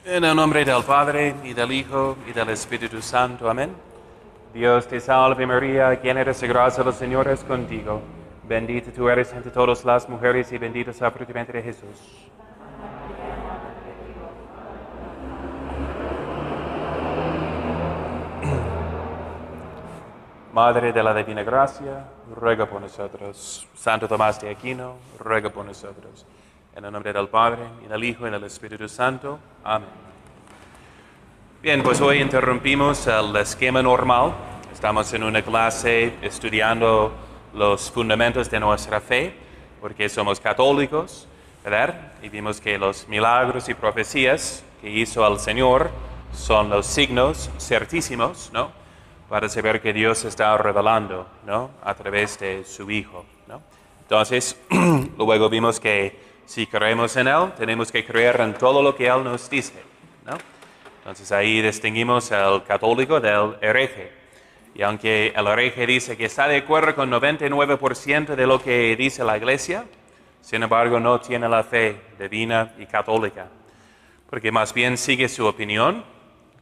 En el nombre del Padre, y del Hijo, y del Espíritu Santo. Amén. Dios te salve María, llena eres de gracia, el Señor es contigo. Bendita tú eres entre todas las mujeres, y bendito es el fruto de tu vientre, Jesús. Madre de la Divina Gracia, ruega por nosotros. Santo Tomás de Aquino, ruega por nosotros. En el nombre del Padre, y del Hijo, y del Espíritu Santo. Amén. Bien, pues hoy interrumpimos el esquema normal. Estamos en una clase estudiando los fundamentos de nuestra fe, porque somos católicos, ¿verdad? Y vimos que los milagros y profecías que hizo el Señor son los signos certísimos, ¿no?, para saber que Dios se está revelando, ¿no?, a través de su Hijo, ¿no? Entonces, luego vimos que si creemos en Él, tenemos que creer en todo lo que Él nos dice, ¿no? Entonces ahí distinguimos al católico del hereje. Y aunque el hereje dice que está de acuerdo con 99% de lo que dice la Iglesia, sin embargo no tiene la fe divina y católica, porque más bien sigue su opinión,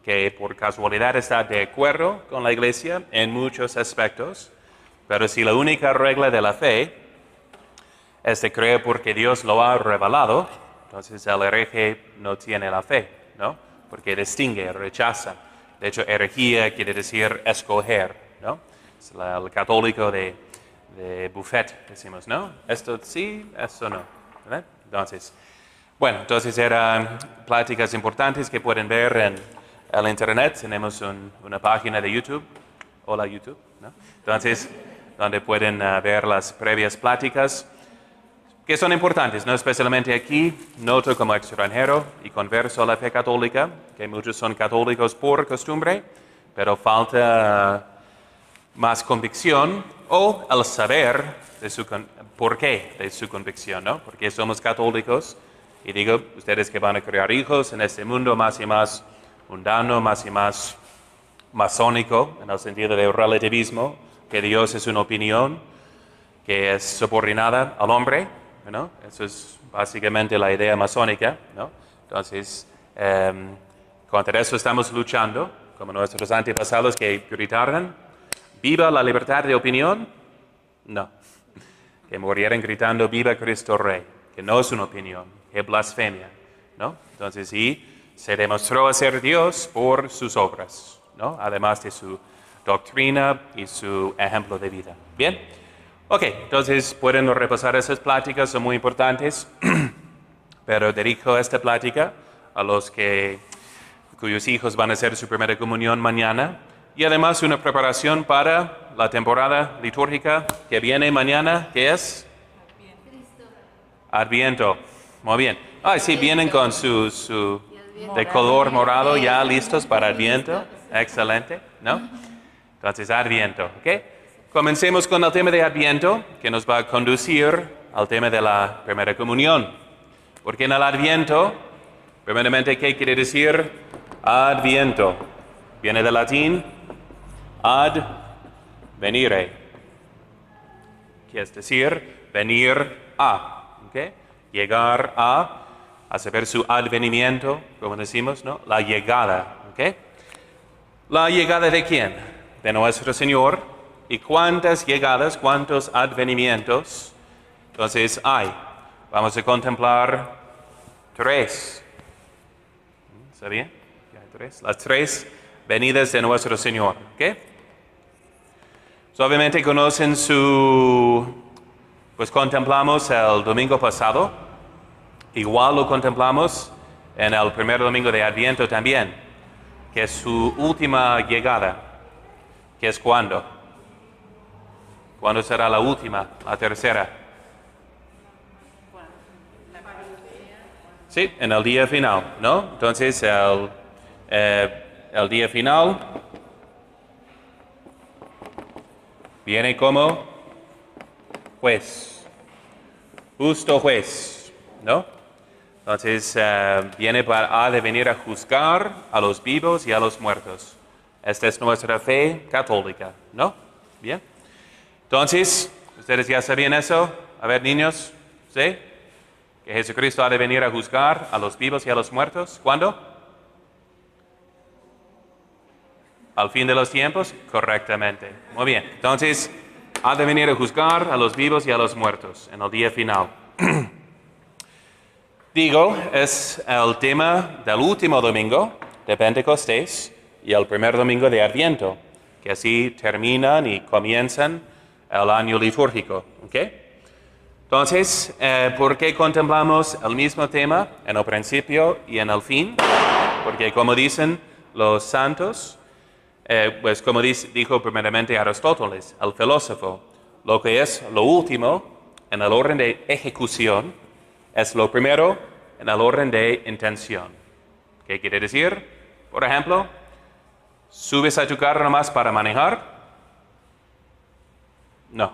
que por casualidad está de acuerdo con la Iglesia en muchos aspectos, pero si la única regla de la fe es de creer porque Dios lo ha revelado, entonces el hereje no tiene la fe, ¿no?, porque distingue, rechaza. De hecho, herejía quiere decir escoger, ¿no? Es el católico de buffet, decimos, ¿no? Esto sí, esto no, ¿verdad? Entonces, bueno, entonces eran pláticas importantes que pueden ver en el internet. Tenemos una página de YouTube, hola YouTube, ¿no? Entonces, donde pueden ver las previas pláticas, que son importantes, ¿no? Especialmente aquí, noto como extranjero y converso a la fe católica, que muchos son católicos por costumbre, pero falta más convicción o el saber de su porqué de su convicción, ¿no? Porque somos católicos, y digo, ustedes que van a crear hijos en este mundo más y más mundano, más y más masónico, en el sentido de relativismo, que Dios es una opinión que es subordinada al hombre, ¿no? Eso es básicamente la idea masónica, ¿no? Entonces, contra eso estamos luchando, como nuestros antepasados que gritaron, ¿viva la libertad de opinión? No. Que murieran gritando, ¡viva Cristo Rey! Que no es una opinión, que blasfemia, ¿no? Entonces, y se demostró a ser Dios por sus obras, ¿no?, además de su doctrina y su ejemplo de vida. ¿Bien? Ok, entonces pueden repasar esas pláticas, son muy importantes, pero dirijo esta plática a los cuyos hijos van a hacer su primera comunión mañana, y además una preparación para la temporada litúrgica que viene mañana, que es Adviento. Muy bien. Ah, sí, vienen con su de color morado ya listos para Adviento. Excelente, ¿no? Entonces, Adviento, ¿ok? Comencemos con el tema de Adviento, que nos va a conducir al tema de la primera comunión. Porque en el Adviento, primeramente, ¿qué quiere decir Adviento? Viene del latín ad venire, que es decir, venir a, ¿ok? Llegar a saber su advenimiento, como decimos, ¿no? La llegada, ¿ok? ¿La llegada de quién? De nuestro Señor. ¿Y cuántas llegadas, cuántos advenimientos entonces hay? Vamos a contemplar 3. ¿Está bien? ¿Ya hay 3? Las 3 venidas de nuestro Señor. ¿Ok? Obviamente conocen pues contemplamos el domingo pasado. Igual lo contemplamos en el primer domingo de Adviento también, que es su última llegada, que es ¿cuándo? ¿Cuándo será la última, la tercera? Sí, en el día final, ¿no? Entonces, el día final viene como juez, justo juez, ¿no? Entonces, ha de venir a juzgar a los vivos y a los muertos. Esta es nuestra fe católica, ¿no? Bien. Entonces, ¿ustedes ya sabían eso? A ver, niños, ¿sí? Que Jesucristo ha de venir a juzgar a los vivos y a los muertos. ¿Cuándo? Al fin de los tiempos, correctamente. Muy bien. Entonces, ha de venir a juzgar a los vivos y a los muertos en el día final. Digo, es el tema del último domingo de Pentecostés y el primer domingo de Adviento, que así terminan y comienzan el año litúrgico. ¿Okay? Entonces, ¿por qué contemplamos el mismo tema en el principio y en el fin? Porque como dicen los santos, pues como dijo primeramente Aristóteles, el filósofo, lo que es lo último en el orden de ejecución es lo primero en el orden de intención. ¿Qué quiere decir? Por ejemplo, ¿subes a tu carro nomás para manejar? No.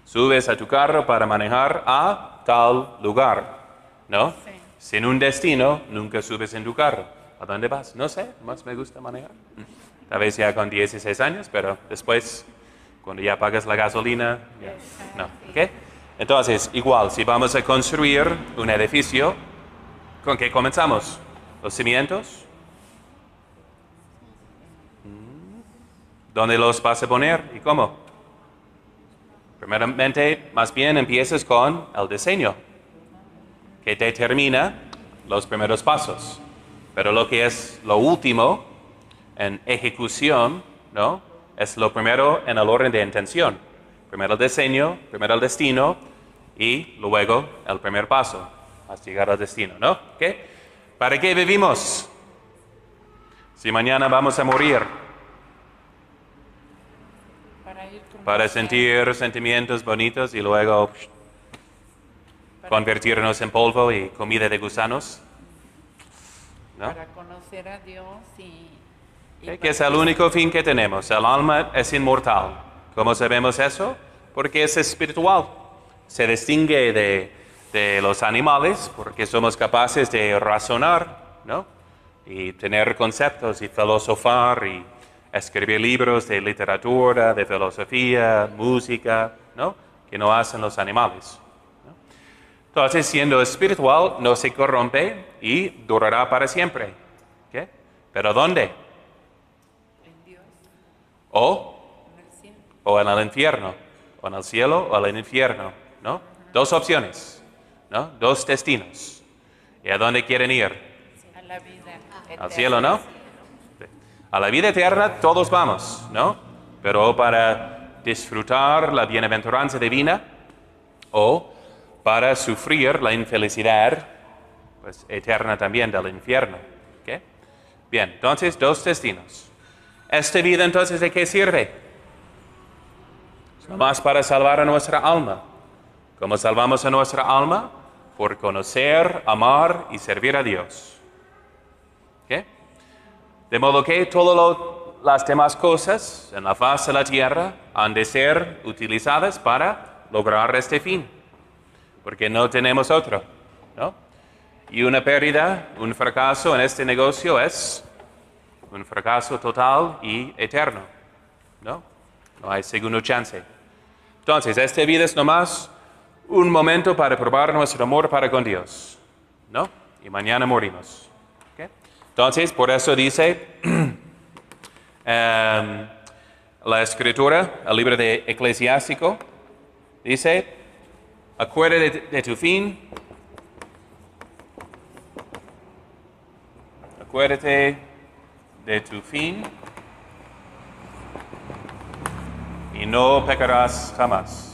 Subes a tu carro para manejar a tal lugar, ¿no? Sí. Sin un destino, nunca subes en tu carro. ¿A dónde vas? No sé, más me gusta manejar. Tal vez ya con 16 años, pero después, cuando ya pagas la gasolina, ya, no. ¿Okay? Entonces, igual, si vamos a construir un edificio, ¿con qué comenzamos? ¿Los cimientos? ¿Dónde los vas a poner y cómo? Primeramente, más bien empiezas con el diseño, que determina los primeros pasos. Pero lo que es lo último en ejecución, ¿no? Es lo primero en el orden de intención. Primero el diseño, primero el destino y luego el primer paso hasta llegar al destino, ¿no? ¿Okay? ¿Para qué vivimos? Si mañana vamos a morir. Para sentir sentimientos bonitos y luego convertirnos en polvo y comida de gusanos. ¿No? Para conocer a Dios que es el único fin que tenemos. El alma es inmortal. ¿Cómo sabemos eso? Porque es espiritual. Se distingue de los animales porque somos capaces de razonar, ¿no? Y tener conceptos y filosofar y escribir libros de literatura, de filosofía, música, ¿no? Que no hacen los animales. ¿No? Entonces, siendo espiritual, no se corrompe y durará para siempre. ¿Okay? ¿Pero dónde? En Dios. O en el infierno. O en el cielo o en el infierno. ¿No? Dos opciones. ¿No? Dos destinos. ¿Y a dónde quieren ir? A la vida. Al cielo, ¿no? A la vida eterna todos vamos, ¿no? Pero para disfrutar la bienaventuranza divina o para sufrir la infelicidad pues, eterna también del infierno. ¿Okay? Bien, entonces dos destinos. ¿Esta vida entonces de qué sirve? Nomás para salvar a nuestra alma. ¿Cómo salvamos a nuestra alma? Por conocer, amar y servir a Dios. ¿Okay? De modo que todas las demás cosas en la faz de la tierra han de ser utilizadas para lograr este fin, porque no tenemos otro, ¿no? Y una pérdida, un fracaso en este negocio es un fracaso total y eterno, ¿no? No hay segundo chance. Entonces, esta vida es nomás un momento para probar nuestro amor para con Dios, ¿no? Y mañana morimos. Entonces, por eso dice la Escritura, el libro de Eclesiástico, dice, acuérdate de tu fin, acuérdate de tu fin y no pecarás jamás.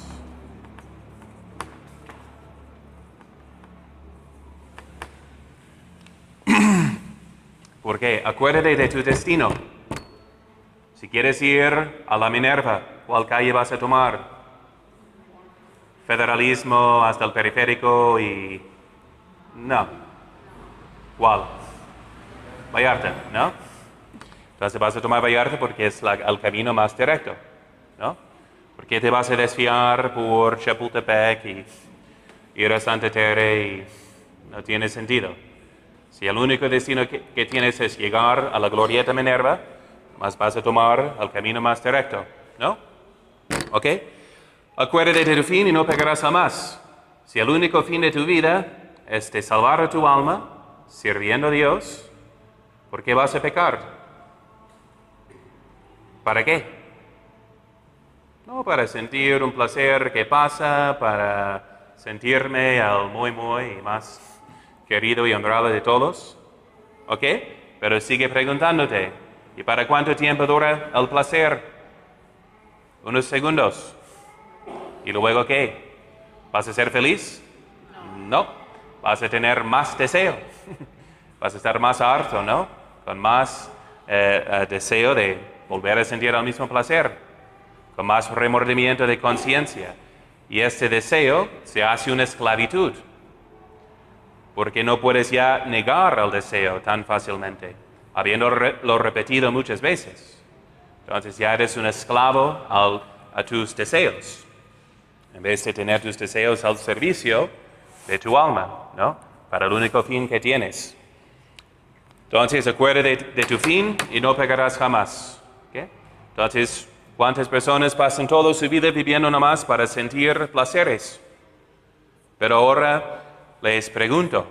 Porque acuérdate de tu destino. Si quieres ir a la Minerva, ¿cuál calle vas a tomar? Federalismo hasta el periférico y... No. ¿Cuál? Vallarta, ¿no? Entonces vas a tomar Vallarta porque es el camino más directo, ¿no? ¿Por qué te vas a desviar por Chapultepec y ir a Santa Tere y no tiene sentido? Si el único destino que tienes es llegar a la glorieta Minerva, más vas a tomar el camino más directo, ¿no? ¿Ok? Acuérdate de tu fin y no pecarás jamás. Si el único fin de tu vida es de salvar a tu alma, sirviendo a Dios, ¿por qué vas a pecar? ¿para qué? No para sentir un placer que pasa, para sentirme el muy más querido y honrado de todos. ¿Ok? Pero sigue preguntándote, ¿y para cuánto tiempo dura el placer? Unos segundos. ¿Y luego qué? ¿Vas a ser feliz? No. Vas a tener más deseo. Vas a estar más harto, ¿no? Con más deseo de volver a sentir el mismo placer. Con más remordimiento de conciencia. Y este deseo se hace una esclavitud. Porque no puedes ya negar el deseo tan fácilmente, habiéndolo repetido muchas veces. Entonces ya eres un esclavo a tus deseos, en vez de tener tus deseos al servicio de tu alma, ¿no? Para el único fin que tienes. Entonces acuérdate de tu fin y no pecarás jamás. ¿Okay? Entonces, ¿cuántas personas pasan toda su vida viviendo nomás para sentir placeres? Pero ahora les pregunto,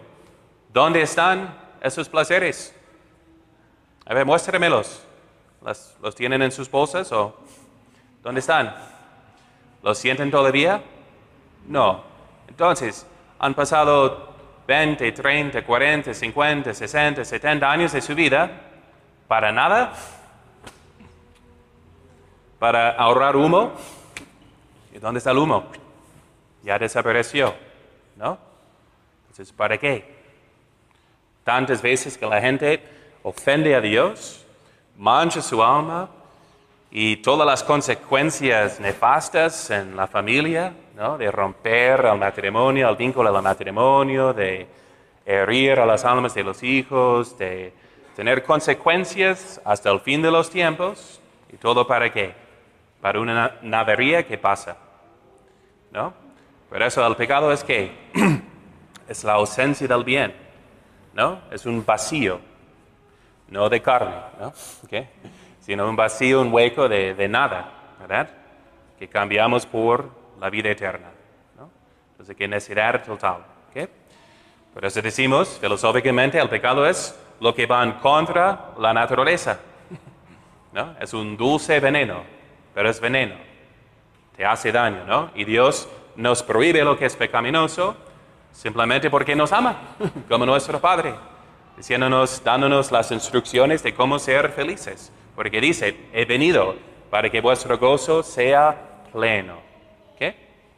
¿dónde están esos placeres? A ver, muéstramelos. ¿Los tienen en sus bolsas o dónde están? ¿Los sienten todavía? No. Entonces, han pasado 20, 30, 40, 50, 60, 70 años de su vida para nada, para ahorrar humo. ¿Y dónde está el humo? Ya desapareció, ¿no? Entonces, ¿para qué? Tantas veces que la gente ofende a Dios, mancha su alma y todas las consecuencias nefastas en la familia, ¿no? De romper el matrimonio, el vínculo del matrimonio, de herir a las almas de los hijos, de tener consecuencias hasta el fin de los tiempos. ¿Y todo para qué? Para una nadería que pasa, ¿no? Por eso el pecado es que es la ausencia del bien, ¿no? Es un vacío, no de carne, ¿no? ¿Okay? Sino un vacío, un hueco de nada, ¿verdad? Que cambiamos por la vida eterna, ¿no? Entonces, que necesidad total, ¿ok? Por eso decimos, filosóficamente, el pecado es lo que va en contra la naturaleza, ¿no? Es un dulce veneno, pero es veneno, te hace daño, ¿no? Y Dios nos prohíbe lo que es pecaminoso simplemente porque nos ama, como nuestro Padre, dándonos las instrucciones de cómo ser felices. Porque dice, he venido para que vuestro gozo sea pleno. ¿Ok?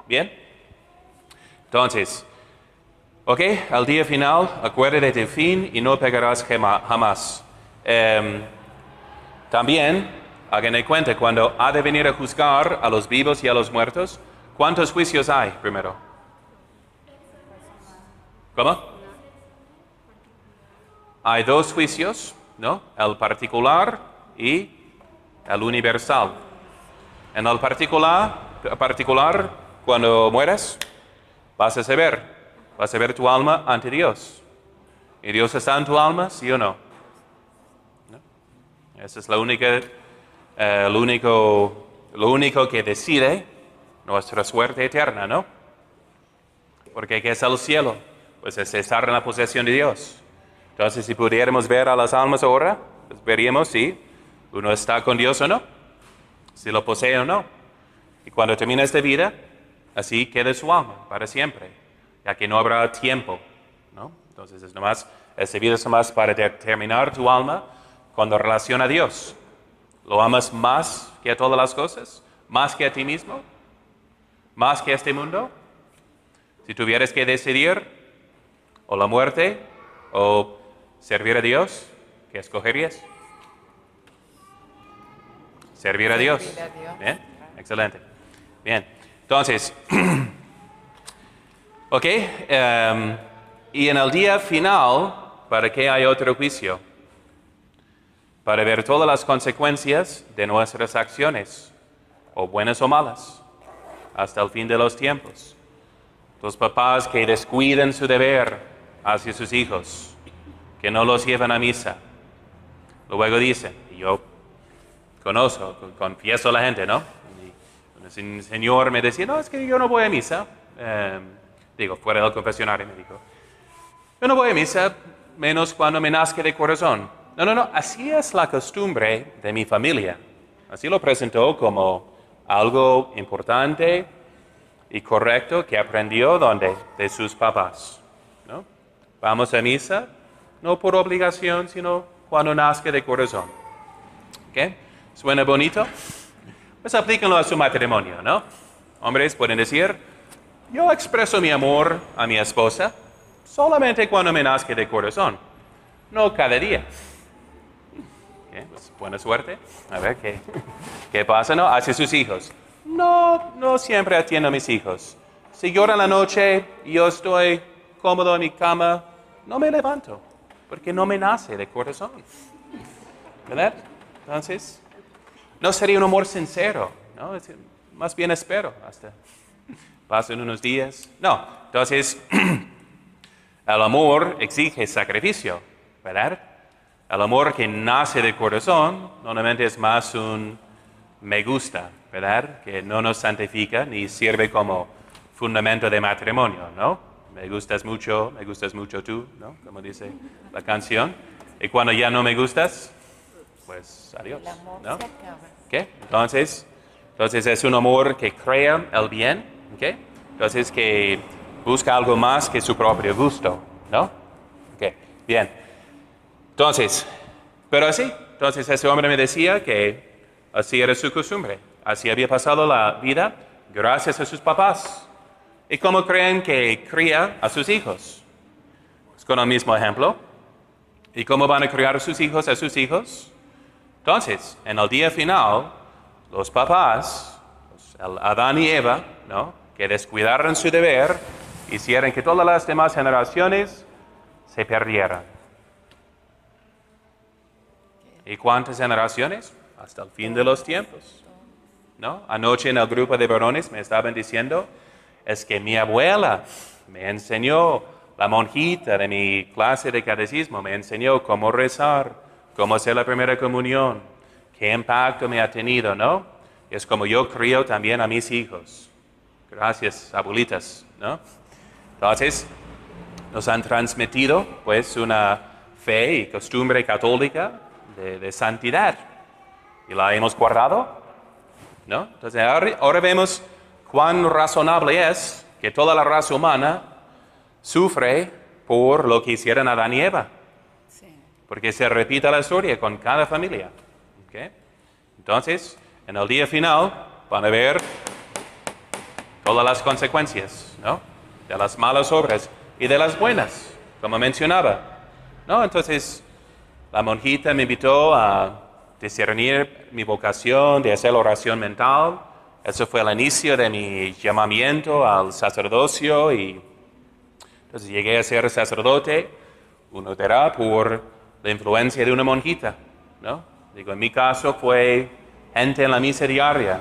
¿Bien? Entonces, ok, al día final, acuérdate de tu fin y no pecarás jamás. También, hagan en cuenta, cuando ha de venir a juzgar a los vivos y a los muertos, ¿cuántos juicios hay primero? ¿Cómo? Hay dos juicios, ¿no? El particular y el universal. En el particular, cuando mueres, vas a ver tu alma ante Dios. ¿Y Dios está en tu alma, sí o no? ¿No? Esa es lo único que decide nuestra suerte eterna, ¿no? Porque ¿qué es el cielo? Pues es estar en la posesión de Dios. Entonces, si pudiéramos ver a las almas ahora, pues veríamos si uno está con Dios o no, si lo posee o no. Y cuando termina esta vida, así queda su alma para siempre, ya que no habrá tiempo, ¿no? Entonces, esta vida es nomás para terminar tu alma cuando relaciona a Dios. ¿Lo amas más que a todas las cosas? ¿Más que a ti mismo? ¿Más que a este mundo? Si tuvieras que decidir, o la muerte, o servir a Dios, ¿qué escogerías? Servir a Dios. Servir a Dios. Bien, excelente. Bien, entonces, ok, y en el día final, ¿para qué hay otro juicio? Para ver todas las consecuencias de nuestras acciones, o buenas o malas, hasta el fin de los tiempos. Los papás que descuiden su deber hacia sus hijos, que no los llevan a misa. Luego dicen, y yo confieso a la gente, ¿no? Y un señor me decía, no, es que yo no voy a misa. Fuera del confesionario me dijo, yo no voy a misa menos cuando me nazca de corazón. No, así es la costumbre de mi familia. Así lo presentó como algo importante y correcto que aprendió de sus papás, ¿no? Vamos a misa, no por obligación, sino cuando nazca de corazón. ¿Ok? ¿Suena bonito? Pues aplíquenlo a su matrimonio, ¿no? Hombres pueden decir, yo expreso mi amor a mi esposa solamente cuando me nazca de corazón, no cada día. ¿Ok? Pues buena suerte. A ver qué pasa, ¿no? Hacia sus hijos. No siempre atiendo a mis hijos. Si lloran la noche y yo estoy cómodo en mi cama, no me levanto, porque no me nace de corazón. ¿Verdad? Entonces, no sería un amor sincero, ¿no? Más bien espero hasta pasen unos días. No, entonces, el amor exige sacrificio, ¿verdad? El amor que nace del corazón normalmente es más un me gusta, ¿verdad? Que no nos santifica ni sirve como fundamento de matrimonio, ¿no? Me gustas mucho tú, ¿no? Como dice la canción. Y cuando ya no me gustas, pues adiós, El amor ¿no? se acaba. ¿Okay? Entonces es un amor que crea el bien, ¿okay? Entonces que busca algo más que su propio gusto, ¿no? Okay, bien. Entonces ese hombre me decía que así era su costumbre, así había pasado la vida gracias a sus papás. ¿Y cómo creen que cría a sus hijos? Pues con el mismo ejemplo. ¿Y cómo van a criar a sus hijos? Entonces, en el día final, los papás, el Adán y Eva, ¿no? Que descuidaron su deber, hicieron que todas las demás generaciones se perdieran. ¿Y cuántas generaciones? Hasta el fin de los tiempos, ¿no? Anoche en el grupo de varones me estaban diciendo, es que mi abuela me enseñó, la monjita de mi clase de catecismo me enseñó cómo rezar, cómo hacer la primera comunión, qué impacto me ha tenido, ¿no? Es como yo crío también a mis hijos. Gracias, abuelitas, ¿no? Entonces, nos han transmitido, pues, una fe y costumbre católica de santidad. Y la hemos guardado, ¿no? Entonces, ahora vemos cuán razonable es que toda la raza humana sufre por lo que hicieron Adán y Eva. Sí. Porque se repite la historia con cada familia. ¿Okay? Entonces, en el día final van a ver todas las consecuencias, ¿no? De las malas obras y de las buenas, como mencionaba, ¿no? Entonces, la monjita me invitó a discernir mi vocación, de hacer la oración mental. Eso fue el inicio de mi llamamiento al sacerdocio y entonces llegué a ser sacerdote. Uno dirá por la influencia de una monjita, ¿no? Digo, en mi caso fue gente en la misa diaria.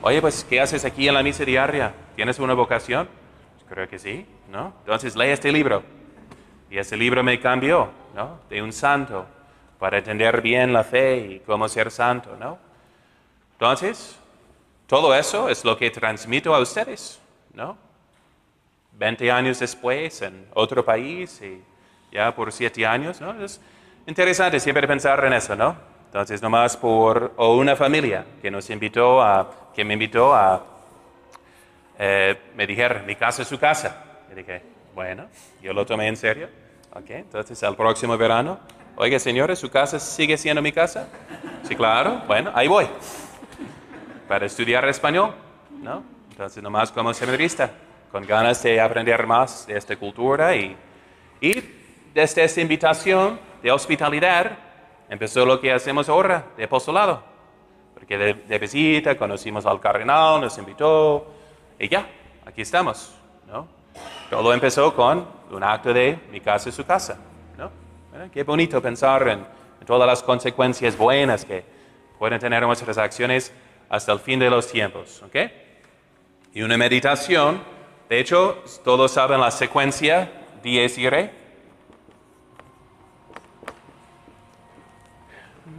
Oye, pues, ¿qué haces aquí en la misa diaria? ¿Tienes una vocación? Pues, creo que sí, ¿no? Entonces lee este libro. Y ese libro me cambió, ¿no? De un santo, para entender bien la fe y cómo ser santo, ¿no? Entonces, todo eso es lo que transmito a ustedes, ¿no? 20 años después, en otro país, y ya por 7 años, ¿no? Es interesante siempre pensar en eso, ¿no? Entonces, nomás o una familia que me invitó a, me dijeron, mi casa es su casa. Y dije, bueno, yo lo tomé en serio. Ok, entonces al próximo verano, oiga, señores, ¿su casa sigue siendo mi casa? Sí, claro, bueno, ahí voy. Para estudiar español, ¿no? Entonces, nomás como seminarista, con ganas de aprender más de esta cultura y desde esta invitación de hospitalidad empezó lo que hacemos ahora de apostolado. Porque de visita conocimos al cardenal, nos invitó y ya, aquí estamos, ¿no? Todo empezó con un acto de mi casa es su casa, ¿no? Qué bonito pensar en todas las consecuencias buenas que pueden tener nuestras acciones hasta el fin de los tiempos, ¿ok? Y una meditación, de hecho, todos saben la secuencia Dies Irae.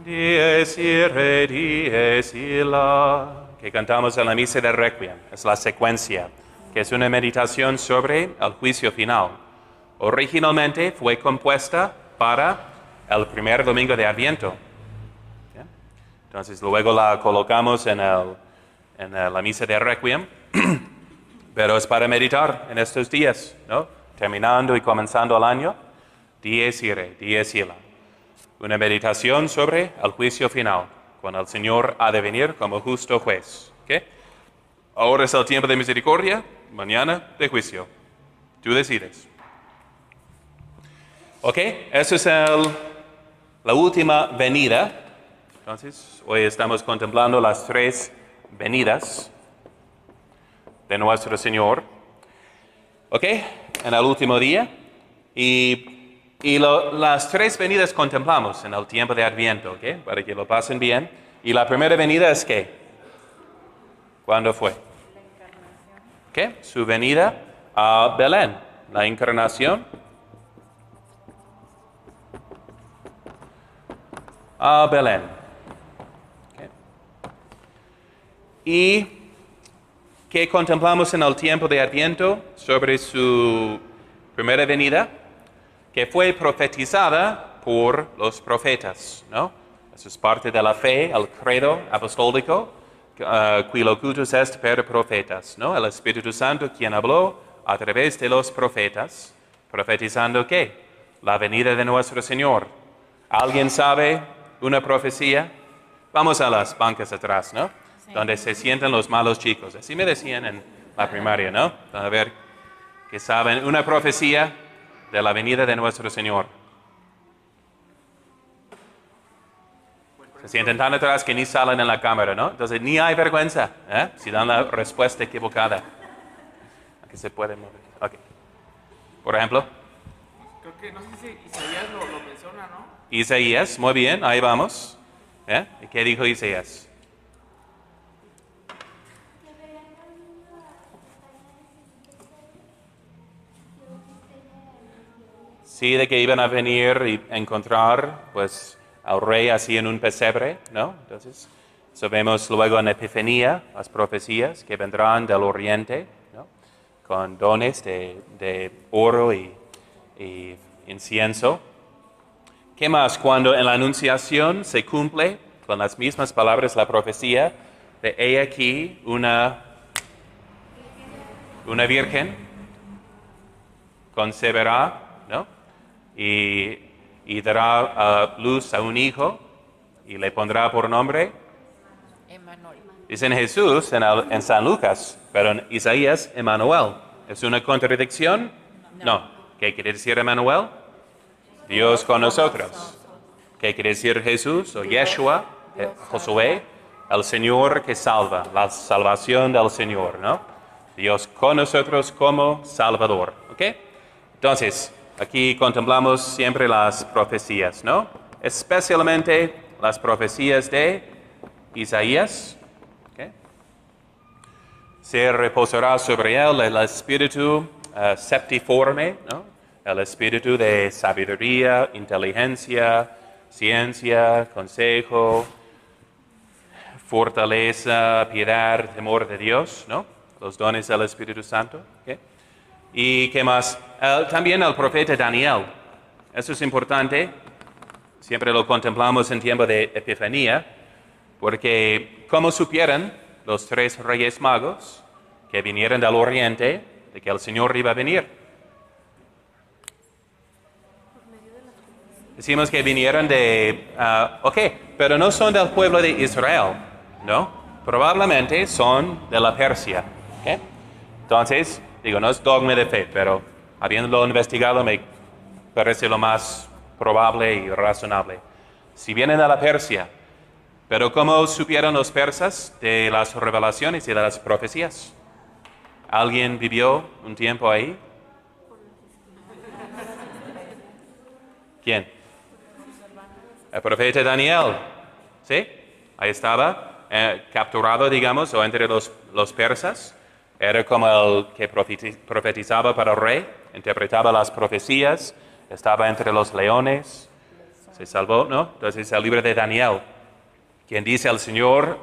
Dies Irae, Dies Illa, que cantamos en la misa de Requiem, es la secuencia, que es una meditación sobre el juicio final. Originalmente fue compuesta para el primer domingo de Adviento. Entonces luego la colocamos en la misa de Requiem, pero es para meditar en estos días, ¿no? Terminando y comenzando el año, dies irae, dies illa. Una meditación sobre el juicio final, cuando el Señor ha de venir como justo juez. ¿Okay? Ahora es el tiempo de misericordia, mañana de juicio. Tú decides. Ok, eso es la última venida. Entonces, hoy estamos contemplando las 3 venidas de nuestro Señor. Ok, en el último día. Las 3 venidas contemplamos en el tiempo de Adviento, ¿ok? Para que lo pasen bien. Y la primera venida es ¿qué? ¿Cuándo fue? ¿Qué? Su venida a Belén, la encarnación. A Belén. Okay. ¿Y qué contemplamos en el tiempo de Adviento sobre su primera venida? Que fue profetizada por los profetas, ¿no? Eso es parte de la fe, el credo apostólico, qui locutus est per profetas, ¿no? El Espíritu Santo quien habló a través de los profetas, profetizando ¿qué? La venida de nuestro Señor. ¿Alguien sabe una profecía? Vamos a las bancas atrás, ¿no? Sí. Donde se sientan los malos chicos. Así me decían en la primaria, ¿no? A ver, que saben una profecía de la venida de nuestro Señor. Se sienten tan atrás que ni salen en la cámara, ¿no? Entonces ni hay vergüenza, ¿eh? Si dan la respuesta equivocada. Aquí se puede mover. Okay. Por ejemplo. Creo que, no sé si Isaías lo menciona, ¿no? Isaías, muy bien, ahí vamos. ¿Eh? ¿Qué dijo Isaías? Sí, de que iban a venir y encontrar, pues, al rey así en un pesebre, ¿no? Entonces, sabemos luego en Epifanía, las profecías que vendrán del oriente, ¿no? Con dones de oro y incienso. ¿Qué más? Cuando en la Anunciación se cumple con las mismas palabras la profecía de he aquí una virgen concebirá, ¿no? Y dará luz a un hijo y le pondrá por nombre Emmanuel. Dicen Jesús en San Lucas, pero en Isaías, Emmanuel. ¿Es una contradicción? No. ¿Qué quiere decir Emmanuel? Dios con nosotros. ¿Qué quiere decir Jesús o Yeshua, Josué? El Señor que salva, la salvación del Señor, ¿no? Dios con nosotros como Salvador, ¿ok? Entonces, aquí contemplamos siempre las profecías, ¿no? Especialmente las profecías de Isaías. ¿Okay? Se reposará sobre él el espíritu septiforme, ¿no? El espíritu de sabiduría, inteligencia, ciencia, consejo, fortaleza, piedad, temor de Dios, ¿no? Los dones del Espíritu Santo. ¿Okay? ¿Y qué más? También el profeta Daniel. Eso es importante. Siempre lo contemplamos en tiempo de Epifanía, porque como supieron los 3 reyes magos que vinieron del oriente, de que el Señor iba a venir. Decimos que vinieron pero no son del pueblo de Israel, ¿no? Probablemente son de la Persia. ¿Okay? Entonces, digo, no es dogma de fe, pero habiéndolo investigado me parece lo más probable y razonable. Si vienen de la Persia, pero ¿cómo supieron los persas de las revelaciones y de las profecías? ¿Alguien vivió un tiempo ahí? ¿Quién? El profeta Daniel. ¿Sí? Ahí estaba, capturado, digamos, o entre los persas. Era como el que profetizaba para el rey, interpretaba las profecías, estaba entre los leones, se salvó, ¿no? Entonces el libro de Daniel, quien dice el Señor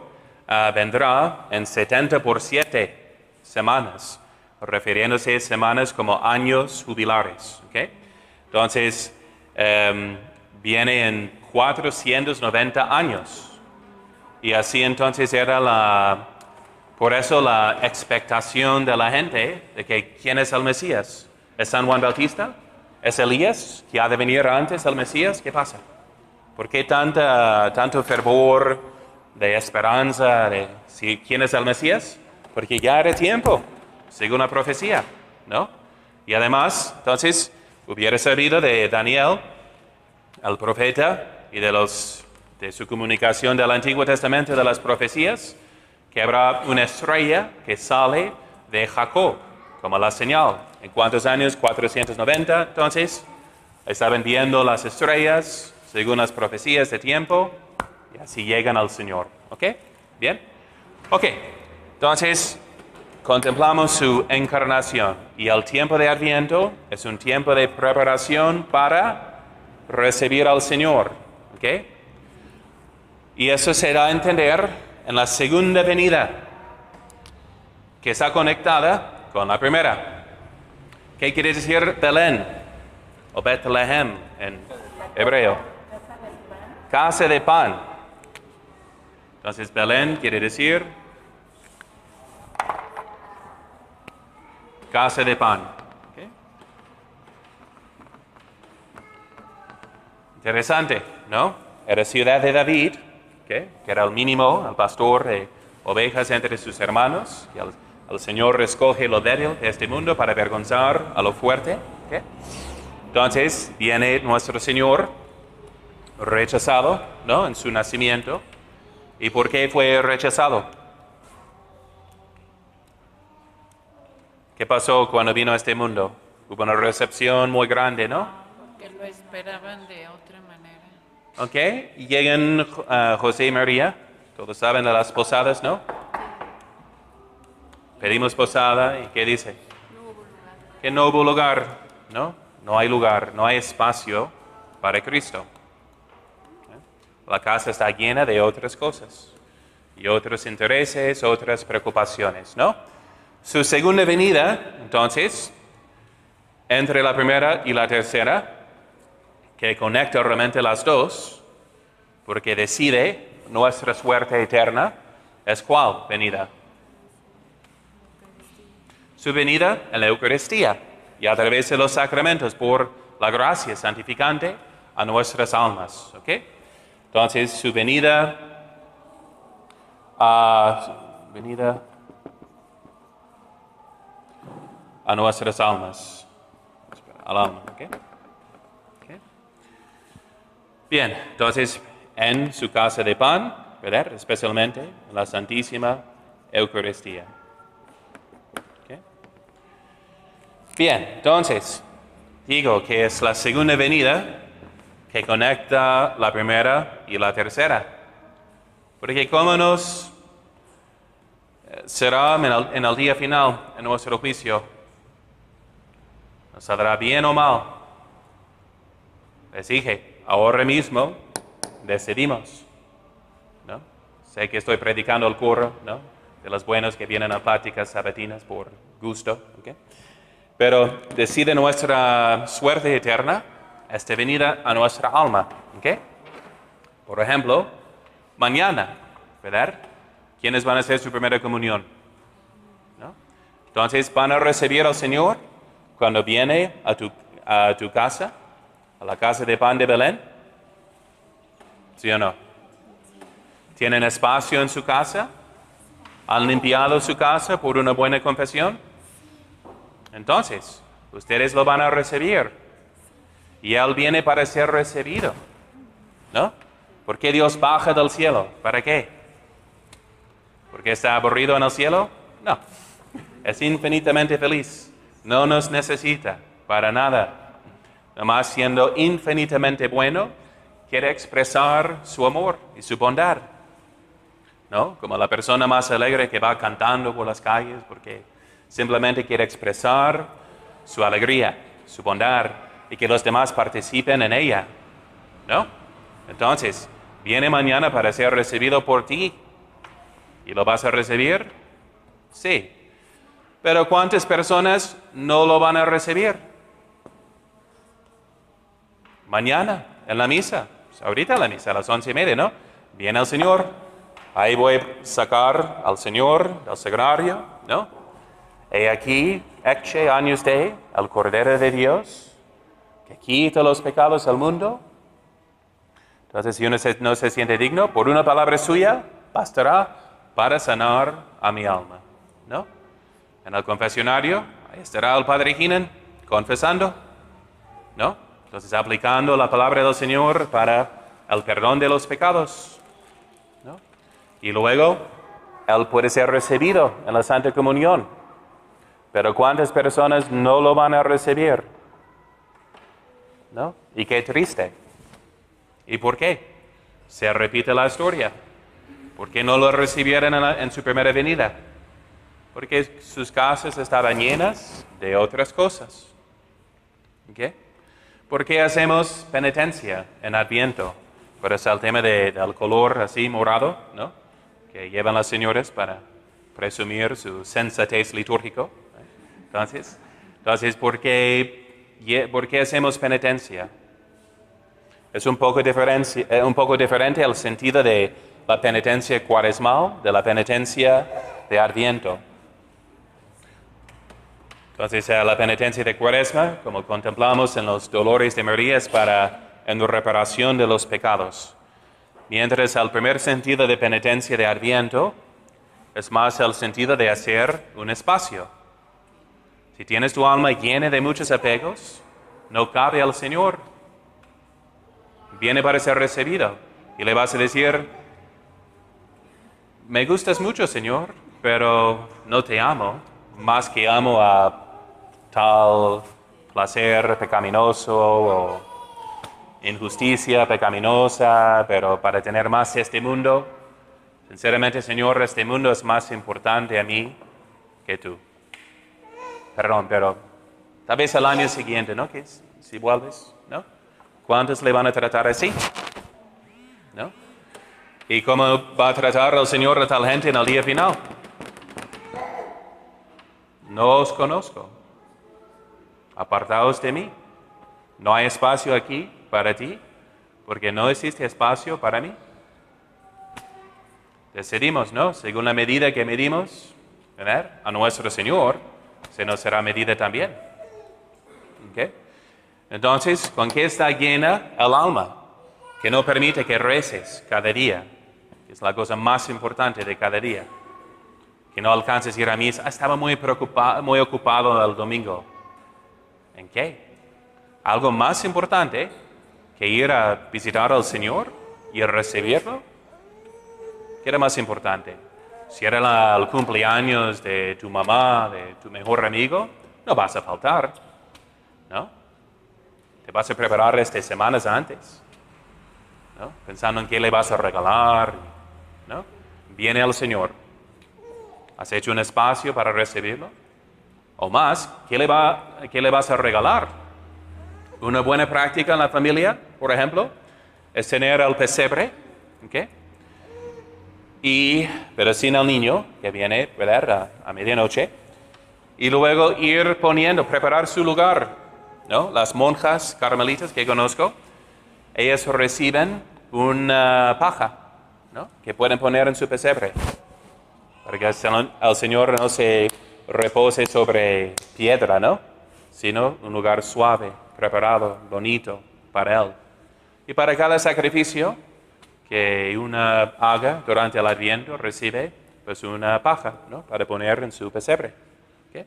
vendrá en 70 por 7 semanas, refiriéndose a semanas como años jubilares. ¿Okay? Entonces, viene en 490 años. Y así entonces era por eso la expectación de la gente de que ¿quién es el Mesías? ¿Es San Juan Bautista? ¿Es Elías que ha de venir antes del Mesías? ¿Qué pasa? ¿Por qué tanto fervor de esperanza quién es el Mesías? Porque ya era tiempo, según la profecía, ¿no? Y además, entonces, hubiera sabido de Daniel, el profeta, y de su comunicación del Antiguo Testamento de las profecías, que habrá una estrella que sale de Jacob, como la señal. ¿En cuántos años? 490. Entonces, estaban viendo las estrellas según las profecías de tiempo, y así llegan al Señor. ¿Ok? ¿Bien? Ok. Entonces, contemplamos su encarnación. Y el tiempo de Adviento es un tiempo de preparación para recibir al Señor. ¿Ok? Y eso se da a entender en la segunda venida, que está conectada con la primera. ¿Qué quiere decir Belén? O Betlehem en hebreo. Casa de pan. Entonces Belén quiere decir casa de pan. ¿Okay? Interesante, ¿no? Era ciudad de David, ¿okay? Que era el mínimo, el pastor de ovejas entre sus hermanos. Y el Señor escoge lo débil de este mundo para avergonzar a lo fuerte. ¿Okay? Entonces viene nuestro Señor rechazado, ¿no? En su nacimiento. ¿Y por qué fue rechazado? ¿Qué pasó cuando vino a este mundo? Hubo una recepción muy grande, ¿no? Porque lo esperaban de otra manera. ¿Ok? Y llegan José y María. Todos saben de las posadas, ¿no? Pedimos posada y ¿qué dice? Que no hubo lugar, ¿no? No hay lugar, no hay espacio para Cristo. La casa está llena de otras cosas y otros intereses, otras preocupaciones, ¿no? Su segunda venida, entonces, entre la primera y la tercera, que conecta realmente las dos, porque decide nuestra suerte eterna, ¿es cuál venida? Su venida en la Eucaristía y a través de los sacramentos por la gracia santificante a nuestras almas, ¿ok? Entonces, su venida a nuestras almas. Al alma, ¿ok? ¿Ok? Bien, entonces, en su casa de pan, ¿verdad? Especialmente en la Santísima Eucaristía. ¿Ok? Bien, entonces, digo que es la segunda venida que conecta la primera y la tercera. Porque cómo nos será en el día final, en nuestro juicio, ¿nos saldrá bien o mal? Les dije, ahora mismo decidimos, ¿no? Sé que estoy predicando el curro, ¿no? De los buenos que vienen a pláticas sabatinas por gusto, ¿ok? Pero decide nuestra suerte eterna, esta venida a nuestra alma, ¿ok? Por ejemplo, mañana, ¿verdad? ¿Quiénes van a hacer su primera comunión? ¿No? Entonces, ¿van a recibir al Señor cuando viene a tu casa, a la casa de pan de Belén? ¿Sí o no? ¿Tienen espacio en su casa? ¿Han limpiado su casa por una buena confesión? Entonces, ustedes lo van a recibir. Y Él viene para ser recibido, ¿no? ¿Por qué Dios baja del cielo? ¿Para qué? ¿Porque está aburrido en el cielo? No. Es infinitamente feliz. No nos necesita para nada. Nomás siendo infinitamente bueno, quiere expresar su amor y su bondad, ¿no? Como la persona más alegre que va cantando por las calles porque simplemente quiere expresar su alegría, su bondad, y que los demás participen en ella, ¿no? Entonces, viene mañana para ser recibido por ti. ¿Y lo vas a recibir? Sí. Pero ¿cuántas personas no lo van a recibir? Mañana, en la misa. Pues ahorita en la misa, a las 11:30, ¿no? Viene el Señor, Ahí voy a sacar al Señor del sagrario, ¿no? He aquí, eche años de el Cordero de Dios, que quita los pecados del mundo. Entonces, si uno no se siente digno, por una palabra suya, bastará para sanar a mi alma, ¿no? En el confesionario, ahí estará el Padre Heenan confesando, ¿no? Entonces, aplicando la palabra del Señor para el perdón de los pecados, ¿no? Y luego, Él puede ser recibido en la Santa Comunión. Pero ¿cuántas personas no lo van a recibir? ¿No? Y qué triste. ¿Y por qué? Se repite la historia. ¿Por qué no lo recibieron en su primera venida? Porque sus casas estaban llenas de otras cosas. ¿Okay? ¿Por qué hacemos penitencia en Adviento? Por eso el tema del color así morado, ¿no? Que llevan las señoras para presumir su sensatez litúrgico. Entonces, ¿por qué hacemos penitencia? Es un poco diferente el sentido de la penitencia cuaresmal de la penitencia de Adviento. Entonces, la penitencia de Cuaresma, como contemplamos en los dolores de María, es en reparación de los pecados. Mientras el primer sentido de penitencia de Adviento es más el sentido de hacer un espacio. Si tienes tu alma llena de muchos apegos, no cabe al Señor. Viene para ser recibido. Y le vas a decir, me gustas mucho, Señor, pero no te amo, más que amo a tal placer pecaminoso o injusticia pecaminosa, pero para tener más este mundo, sinceramente, Señor, este mundo es más importante a mí que tú. Perdón, pero tal vez al año siguiente, ¿no? ¿Qué es? Si vuelves, ¿no? ¿Cuántos le van a tratar así? ¿No? ¿Y cómo va a tratar el Señor a tal gente en el día final? No os conozco. Apartaos de mí. No hay espacio aquí para ti, porque no existe espacio para mí. Decidimos, ¿no? Según la medida que medimos, ¿verdad? A nuestro Señor, se nos será medida también. ¿Okay? Entonces, ¿con qué está llena el alma? Que no permite que reces cada día, que es la cosa más importante de cada día. Que no alcances a ir a misa. Estaba muy ocupado el domingo. ¿En qué? Algo más importante que ir a visitar al Señor y a recibirlo. ¿Qué era más importante? Si era el cumpleaños de tu mamá, de tu mejor amigo, no vas a faltar, ¿no? Te vas a preparar semanas antes, ¿no? Pensando en qué le vas a regalar, ¿no? Viene el Señor. ¿Has hecho un espacio para recibirlo? O más, ¿qué le vas a regalar? Una buena práctica en la familia, por ejemplo, es tener el pesebre, ¿okay? Pero sin el niño, que viene, ¿verdad?, a medianoche, y luego preparar su lugar, ¿no? Las monjas carmelitas que conozco, ellas reciben una paja, ¿no?, que pueden poner en su pesebre, para que el Señor no se repose sobre piedra, ¿no?, sino un lugar suave, preparado, bonito para Él. Y para cada sacrificio que una haga durante el Adviento, recibe pues una paja, ¿no?, para poner en su pesebre. ¿Okay?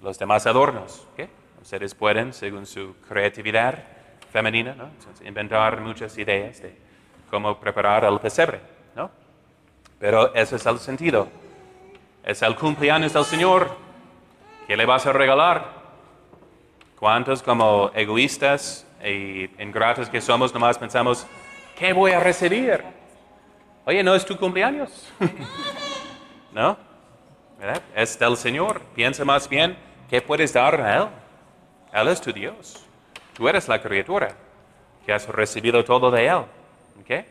Los demás adornos, ¿okay? Ustedes pueden, según su creatividad femenina, ¿no?, entonces, inventar muchas ideas de cómo preparar el pesebre, ¿no? Pero ese es el sentido. Es el cumpleaños del Señor. ¿Qué le vas a regalar? ¿Cuántos, como egoístas e ingratos que somos, nomás pensamos, ¿qué voy a recibir? Oye, ¿no es tu cumpleaños? ¿No? ¿Verdad? Es del Señor. Piensa más bien, ¿qué puedes dar a Él? Él es tu Dios. Tú eres la criatura que has recibido todo de Él. ¿Okay?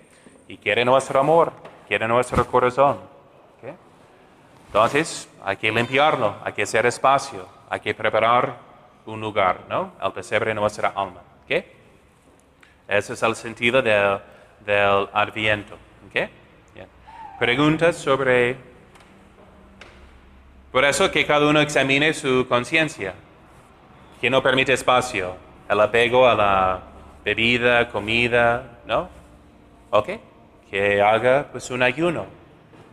Y quiere nuestro amor, quiere nuestro corazón. ¿Okay? Entonces, hay que limpiarlo, hay que hacer espacio, hay que preparar un lugar, ¿no? El pesebre de nuestra alma. ¿Okay? Ese es el sentido del Adviento. ¿Okay? Bien. Preguntas sobre... Por eso que cada uno examine su conciencia, que no permite espacio, el apego a la bebida, comida, ¿no? ¿Ok? Que haga pues un ayuno.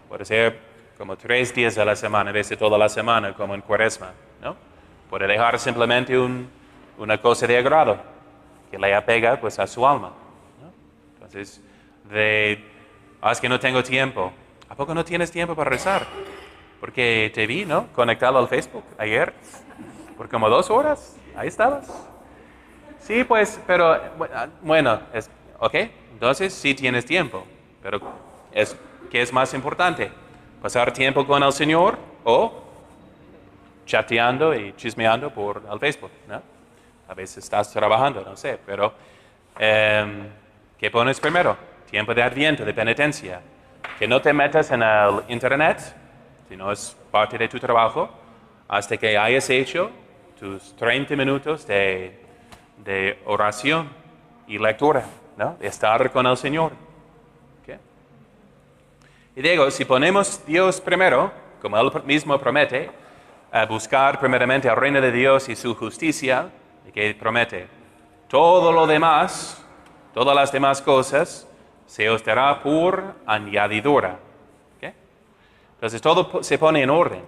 Puede ser como 3 días a la semana, en vez de toda la semana, como en Cuaresma, ¿no? Puede dejar simplemente una cosa de agrado, que le apega pues a su alma, ¿no? Entonces, es que no tengo tiempo. ¿A poco no tienes tiempo para rezar? Porque te vi, ¿no? Conectado al Facebook ayer, por como 2 horas, ahí estabas. Sí, pues, pero, bueno, ¿ok? Entonces sí tienes tiempo, pero ¿qué es más importante? ¿Pasar tiempo con el Señor o chateando y chismeando por el Facebook, ¿no? A veces estás trabajando, no sé, pero ¿qué pones primero? Tiempo de Adviento, de penitencia. Que no te metas en el Internet, si no es parte de tu trabajo, hasta que hayas hecho tus 30 minutos de oración y lectura, ¿no? De estar con el Señor. ¿Okay? Y digo, si ponemos Dios primero, como Él mismo promete, a buscar primeramente el reino de Dios y su justicia, y que promete, todo lo demás, todas las demás cosas, se os dará por añadidura. ¿Okay? Entonces todo se pone en orden.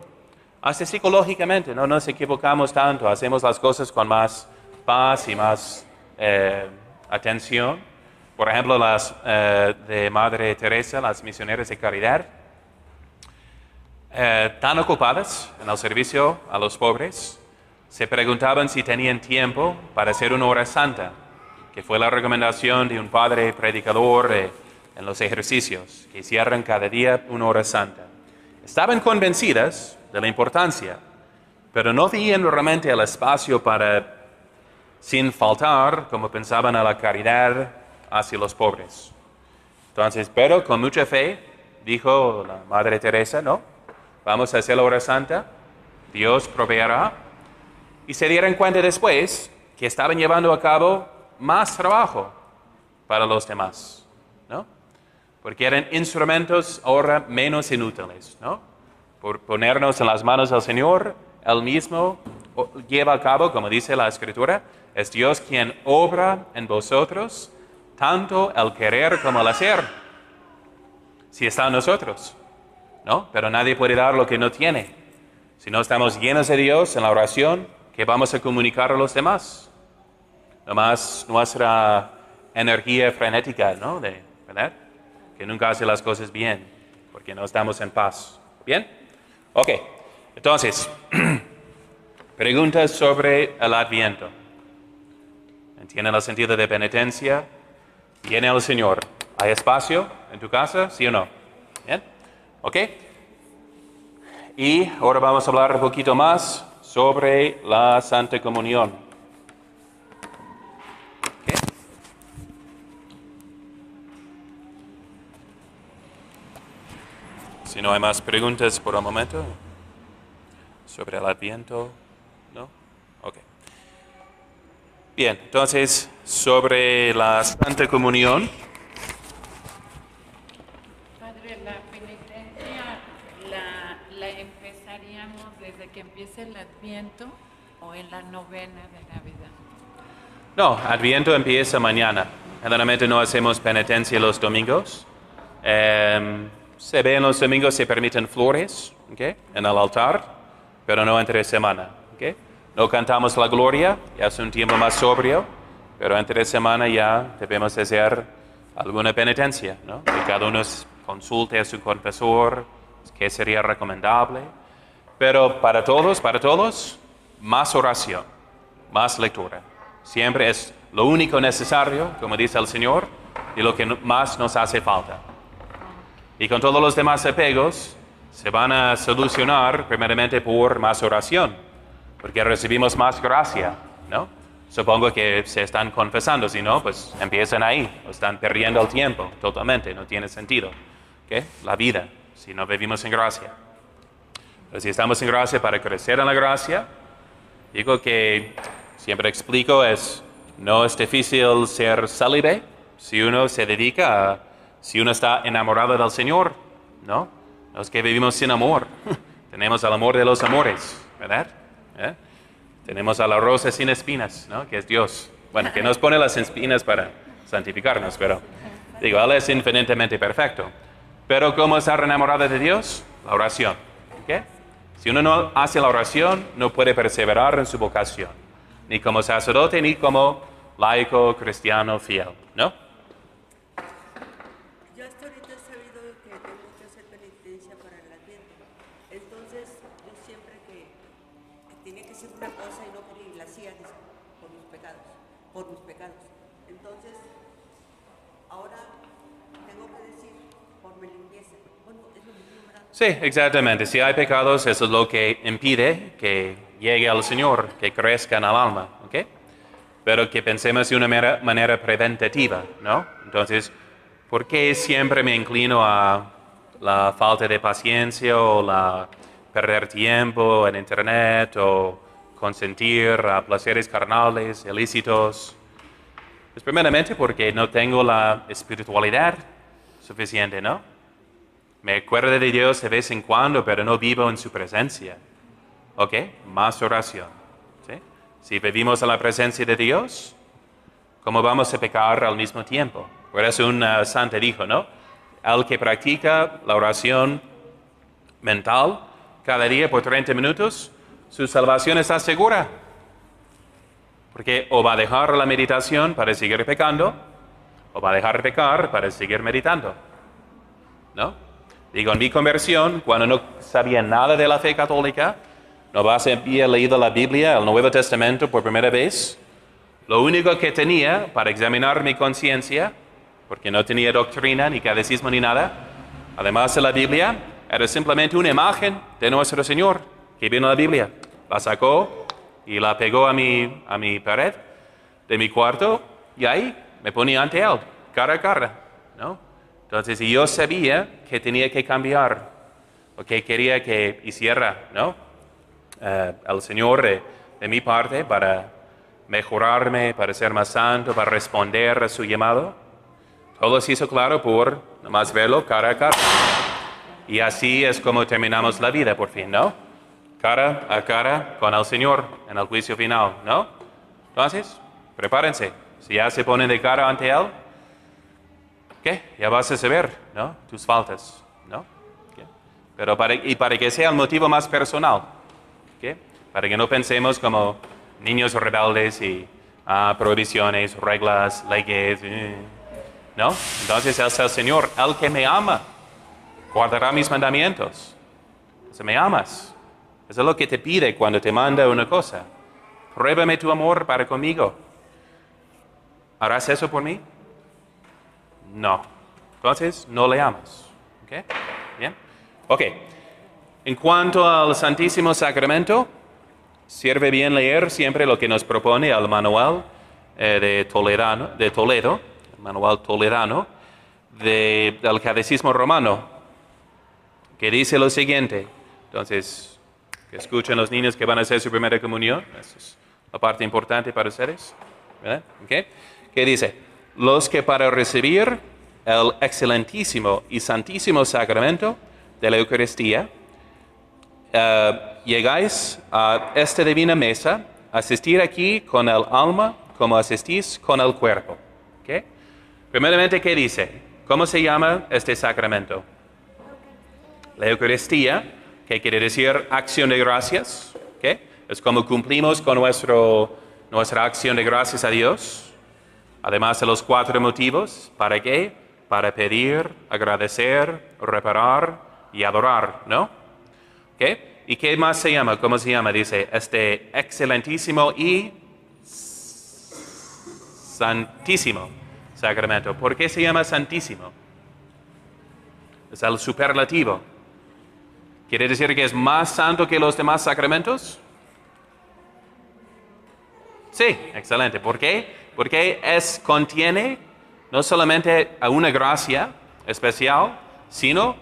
Hasta psicológicamente, no nos equivocamos tanto, hacemos las cosas con más paz y más atención. Por ejemplo, las de Madre Teresa, las misioneras de caridad, tan ocupadas en el servicio a los pobres, se preguntaban si tenían tiempo para hacer una hora santa, que fue la recomendación de un padre predicador en los ejercicios, que hicieran cada día una hora santa. Estaban convencidas de la importancia, pero no veían realmente el espacio para, sin faltar, como pensaban, a la caridad hacia los pobres. Entonces, pero con mucha fe, dijo la Madre Teresa, no, vamos a hacer la hora santa, Dios proveerá, y se dieron cuenta después que estaban llevando a cabo más trabajo para los demás, ¿no? Porque eran instrumentos ahora menos inútiles, ¿no? Por ponernos en las manos del Señor, Él mismo lleva a cabo, como dice la Escritura, es Dios quien obra en vosotros tanto el querer como el hacer, si está en nosotros, ¿no? Pero nadie puede dar lo que no tiene. Si no estamos llenos de Dios en la oración, ¿qué vamos a comunicar a los demás? Nomás nuestra energía frenética, ¿no? ¿Verdad? Que nunca hace las cosas bien, porque no estamos en paz. ¿Bien? Ok. Entonces, preguntas sobre el Adviento. ¿Entienden el sentido de penitencia? Viene el Señor. ¿Hay espacio en tu casa? ¿Sí o no? ¿Bien? Ok. Y ahora vamos a hablar un poquito más sobre la Santa Comunión. ¿Okay? Si no hay más preguntas por el momento sobre el Adviento, ¿no? Ok. Bien, entonces, sobre la Santa Comunión. Padre, la penitencia la empezaríamos desde que empiece el Adviento o en la novena de Navidad. No, Adviento empieza mañana. Generalmente no hacemos penitencia los domingos. Se ve en los domingos, se permiten flores, ¿okay? En el altar, pero no entre semana. ¿Okay? No cantamos la gloria, ya es un tiempo más sobrio, pero entre semana ya debemos hacer alguna penitencia, ¿no? Que cada uno consulte a su confesor, qué sería recomendable. Pero para todos, más oración, más lectura. Siempre es lo único necesario, como dice el Señor, y lo que más nos hace falta. Y con todos los demás apegos se van a solucionar primeramente por más oración, porque recibimos más gracia, ¿no? Supongo que se están confesando, si no, pues empiezan ahí, están perdiendo el tiempo totalmente, no tiene sentido, ¿okay? La vida, si no vivimos en gracia. Pero si estamos en gracia para crecer en la gracia, digo que siempre explico, no es difícil ser célibe si uno se dedica si uno está enamorado del Señor, ¿no? Los que vivimos sin amor. Tenemos el amor de los amores, ¿verdad? Tenemos a la rosa sin espinas, ¿no? Que es Dios. Bueno, que nos pone las espinas para santificarnos, pero digo, Él es infinitamente perfecto. Pero ¿cómo estar enamorado de Dios? La oración. ¿Okay? Si uno no hace la oración, no puede perseverar en su vocación. Ni como sacerdote, ni como laico cristiano fiel, ¿no? Yo hasta ahorita he sabido que tengo que hacer penitencia para el Adviento. Entonces, yo siempre que tenía que hacer una cosa y no quería, y la hacía, dice, por mis pecados. Entonces, ahora tengo que decir, por mi limpieza. Bueno, es lo mismo, ¿verdad? Sí, exactamente. Si hay pecados, eso es lo que impide que llegue al Señor, que crezca en el alma, ¿ok? Pero que pensemos de una manera preventativa, ¿no? Entonces, ¿por qué siempre me inclino a la falta de paciencia o la perder tiempo en internet o consentir a placeres carnales, ilícitos? Pues primeramente porque no tengo la espiritualidad suficiente, ¿no? Me acuerdo de Dios de vez en cuando, pero no vivo en su presencia. ¿Ok? Más oración. ¿Sí? Si vivimos en la presencia de Dios, ¿cómo vamos a pecar al mismo tiempo? Por eso un santo dijo, ¿no? El que practica la oración mental cada día por 30 minutos, su salvación está segura. Porque o va a dejar la meditación para seguir pecando, o va a dejar de pecar para seguir meditando. ¿No? Digo, en mi conversión, cuando no sabía nada de la fe católica, no había leído la Biblia, el Nuevo Testamento por primera vez, lo único que tenía para examinar mi conciencia, porque no tenía doctrina, ni catecismo, ni nada, además de la Biblia, era simplemente una imagen de nuestro Señor, que vino en la Biblia. La sacó y la pegó a mi pared de mi cuarto, y ahí me ponía ante Él, cara a cara, ¿no? Entonces, yo sabía que tenía que cambiar, o que quería que hiciera, ¿no? El Señor de mi parte para mejorarme, para ser más santo, para responder a su llamado. Todo se hizo claro por nomás verlo cara a cara. Y así es como terminamos la vida por fin, ¿no? Cara a cara con el Señor en el juicio final, ¿no? Entonces, prepárense. Si ya se ponen de cara ante Él, ¿qué? Ya vas a saber, ¿no? Tus faltas, ¿no? ¿Qué? Pero para que sea el motivo más personal, ¿qué? Para que no pensemos como niños rebeldes y prohibiciones, reglas, leyes, ¿no? Entonces es el Señor, el que me ama, guardará mis mandamientos. Si me amas, eso es lo que te pide cuando te manda una cosa. Pruébame tu amor para conmigo. ¿Harás eso por mí? No. Entonces, no le amas. ¿Ok? ¿Bien? Ok. En cuanto al Santísimo Sacramento, sirve bien leer siempre lo que nos propone el manual de Toledo, el manual toledano del Catecismo Romano, que dice lo siguiente. Entonces, que escuchen los niños que van a hacer su primera comunión. Esa es la parte importante para ustedes. ¿Verdad? ¿Ok? Que dice, los que para recibir el excelentísimo y santísimo sacramento de la Eucaristía, llegáis a esta divina mesa, asistir aquí con el alma como asistís con el cuerpo. ¿Okay? Primeramente, ¿qué dice? ¿Cómo se llama este sacramento? La Eucaristía, que quiere decir acción de gracias. ¿Okay? Es como cumplimos con nuestra acción de gracias a Dios. Además de los 4 motivos, ¿para qué? Para pedir, agradecer, reparar y adorar, ¿no? ¿Okay? ¿Y qué más se llama? ¿Cómo se llama? Dice, este excelentísimo y santísimo sacramento. ¿Por qué se llama santísimo? Es el superlativo. ¿Quiere decir que es más santo que los demás sacramentos? Sí, excelente. ¿Por qué? Porque contiene no solamente una gracia especial, sino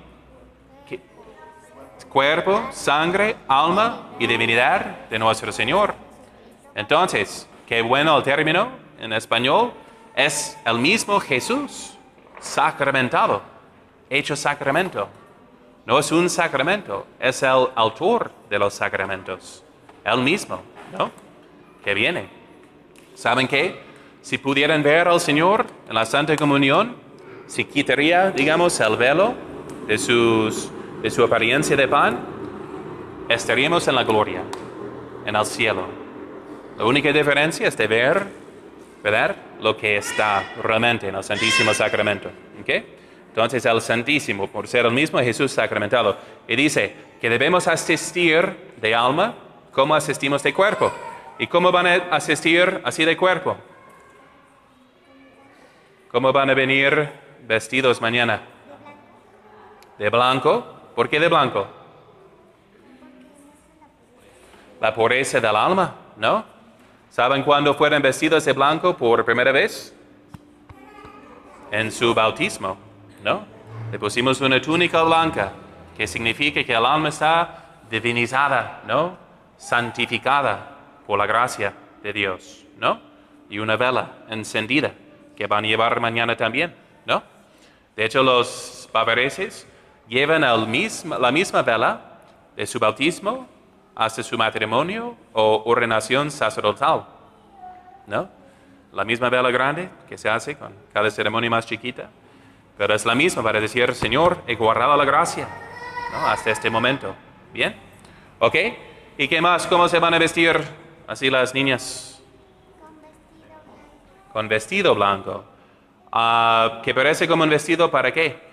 cuerpo, sangre, alma y divinidad de nuestro Señor. Entonces, qué bueno el término en español, es el mismo Jesús sacramentado, hecho sacramento. No es un sacramento, es el autor de los sacramentos. Él mismo, ¿no? Que viene. ¿Saben qué? Si pudieran ver al Señor en la Santa Comunión, si quitaría, digamos, el velo de su apariencia de pan, estaríamos en la gloria, en el cielo. La única diferencia es de ver, ¿verdad?, lo que está realmente en el Santísimo Sacramento. ¿Okay? Entonces el Santísimo, por ser el mismo Jesús sacramentado, y dice que debemos asistir de alma como asistimos de cuerpo. ¿Y cómo van a asistir así de cuerpo? ¿Cómo van a venir vestidos mañana? De blanco. ¿Por qué de blanco? La pureza del alma, ¿no? ¿Saben cuándo fueron vestidos de blanco por primera vez? En su bautismo, ¿no? Le pusimos una túnica blanca, que significa que el alma está divinizada, ¿no? Santificada por la gracia de Dios, ¿no? Y una vela encendida, que van a llevar mañana también, ¿no? De hecho, los bavareses llevan la misma vela de su bautismo hasta su matrimonio o ordenación sacerdotal, ¿no? La misma vela grande que se hace con cada ceremonia más chiquita, pero es la misma para decir, Señor, he guardado la gracia, ¿no? Hasta este momento. ¿Bien? ¿Ok? ¿Y qué más? ¿Cómo se van a vestir así las niñas? Con vestido blanco. ¿Que parece como un vestido para qué?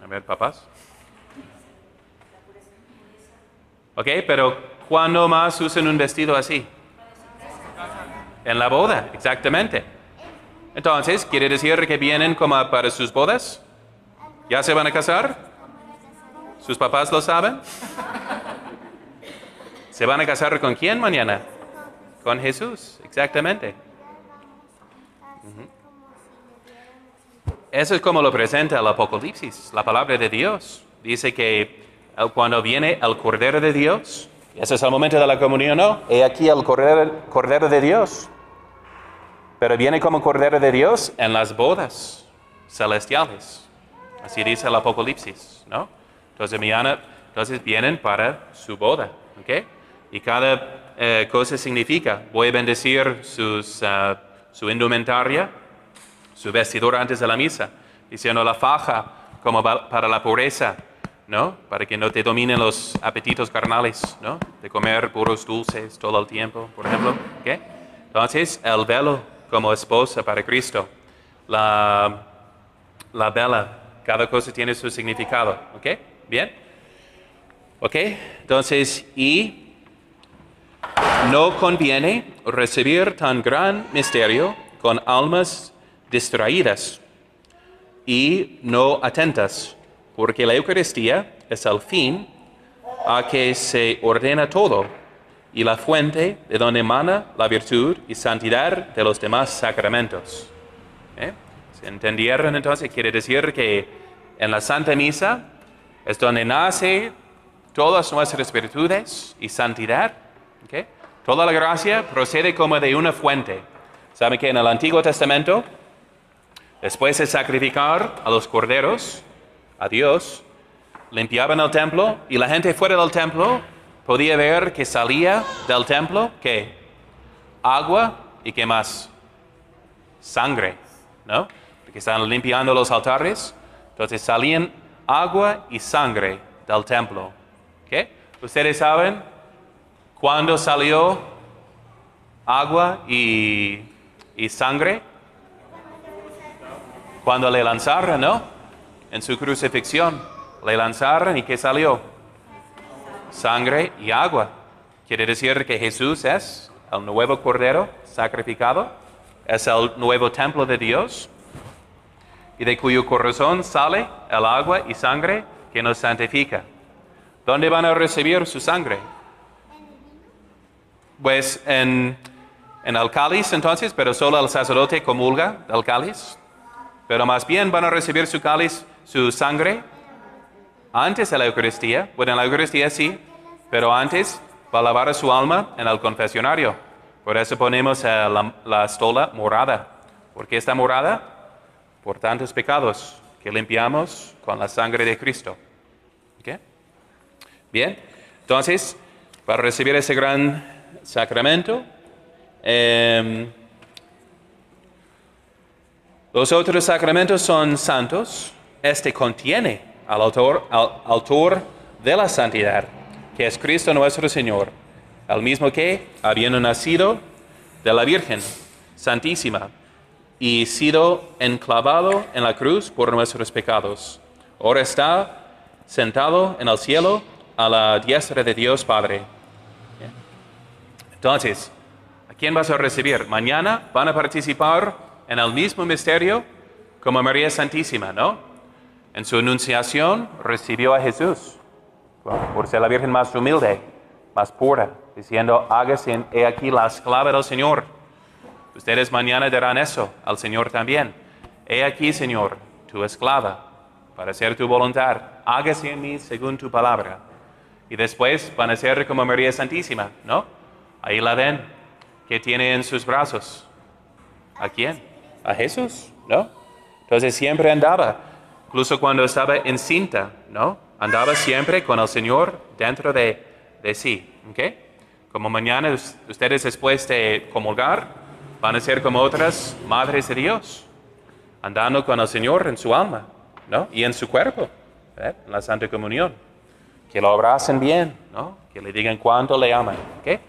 A ver, papás. Ok, pero ¿cuándo más usan un vestido así? En la boda, exactamente. Entonces, ¿quiere decir que vienen como para sus bodas? ¿Ya se van a casar? ¿Sus papás lo saben? ¿Se van a casar con quién mañana? Con Jesús, exactamente. Eso es como lo presenta el Apocalipsis, la palabra de Dios. Dice que cuando viene el Cordero de Dios, ese es el momento de la comunión, ¿no? He aquí el Cordero de Dios. Pero viene como Cordero de Dios en las bodas celestiales. Así dice el Apocalipsis, ¿no? Entonces vienen para su boda, ¿ok? Y cada cosa significa, voy a bendecir su indumentaria, su vestidura antes de la misa, diciendo la faja como para la pureza, ¿no? Para que no te dominen los apetitos carnales, ¿no? De comer puros dulces todo el tiempo, por ejemplo, ¿ok? Entonces, el velo como esposa para Cristo, la vela, cada cosa tiene su significado, ¿ok? ¿Bien? ¿Ok? Entonces, y no conviene recibir tan gran misterio con almas distraídas y no atentas, porque la Eucaristía es el fin a que se ordena todo y la fuente de donde emana la virtud y santidad de los demás sacramentos. ¿Se entendieron entonces? Quiere decir que en la Santa Misa es donde nace todas nuestras virtudes y santidad. ¿Okay? Toda la gracia procede como de una fuente. ¿Saben que en el Antiguo Testamento, después de sacrificar a los corderos, a Dios, limpiaban el templo y la gente fuera del templo podía ver que salía del templo, ¿qué? Agua y ¿qué más? Sangre, ¿no? Porque estaban limpiando los altares, entonces salían agua y sangre del templo. ¿Okay? ¿Ustedes saben cuándo salió agua y sangre? Cuando le lanzaron, ¿no? En su crucifixión. Le lanzaron y ¿qué salió? Sangre y agua. Quiere decir que Jesús es el nuevo Cordero sacrificado, es el nuevo templo de Dios, y de cuyo corazón sale el agua y sangre que nos santifica. ¿Dónde van a recibir su sangre? Pues en el cáliz entonces, pero solo el sacerdote comulga del cáliz. Pero más bien van a recibir su cáliz, su sangre, antes de la Eucaristía. Bueno, en la Eucaristía sí, pero antes va a lavar su alma en el confesionario. Por eso ponemos la estola morada, ¿Por qué está morada? Por tantos pecados que limpiamos con la sangre de Cristo. ¿Ok? Bien, entonces, para recibir ese gran sacramento, los otros sacramentos son santos. Este contiene al autor de la santidad, que es Cristo nuestro Señor, el mismo que, habiendo nacido de la Virgen Santísima y sido enclavado en la cruz por nuestros pecados, ahora está sentado en el cielo a la diestra de Dios Padre. Entonces, ¿a quién vas a recibir? Mañana van a participar en el mismo misterio como María Santísima, ¿no? En su anunciación recibió a Jesús, por ser la Virgen más humilde, más pura, diciendo, hágase he aquí la esclava del Señor. Ustedes mañana dirán eso al Señor también. He aquí, Señor, tu esclava, para hacer tu voluntad. Hágase en mí según tu palabra. Y después van a ser como María Santísima, ¿no? Ahí la ven. ¿Qué tiene en sus brazos? ¿A quién? A Jesús, ¿no? Entonces siempre andaba, incluso cuando estaba encinta, ¿no? Andaba siempre con el Señor dentro de sí, ¿ok? Como mañana ustedes después de comulgar, van a ser como otras madres de Dios, andando con el Señor en su alma, ¿no? Y en su cuerpo, en la Santa Comunión. Que lo abracen bien, ¿no? Que le digan cuánto le aman, ¿ok?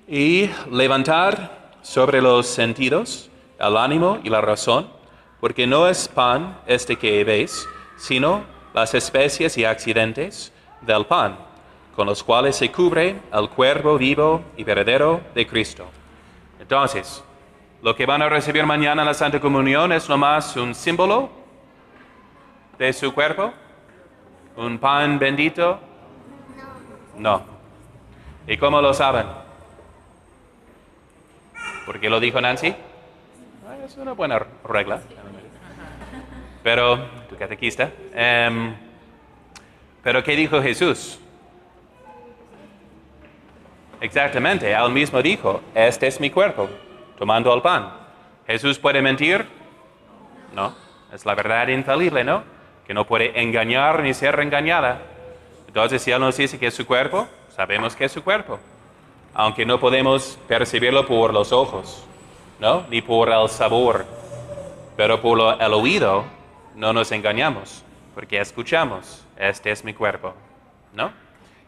Y levantar sobre los sentidos el ánimo y la razón, porque no es pan este que veis, sino las especies y accidentes del pan, con los cuales se cubre el cuerpo vivo y verdadero de Cristo. Entonces, lo que van a recibir mañana en la Santa Comunión es nomás un símbolo de su cuerpo, un pan bendito. No. ¿Y cómo lo saben? ¿Porque lo dijo Nancy? Es una buena regla. Pero, tu catequista. Pero ¿qué dijo Jesús? Exactamente, él mismo dijo, este es mi cuerpo, tomando el pan. ¿Jesús puede mentir? No, es la verdad infalible, ¿no? Que no puede engañar ni ser engañada. Entonces, si él nos dice que es su cuerpo, sabemos que es su cuerpo. Aunque no podemos percibirlo por los ojos, ¿no? Ni por el sabor. Pero por el oído no nos engañamos, porque escuchamos, este es mi cuerpo, ¿no?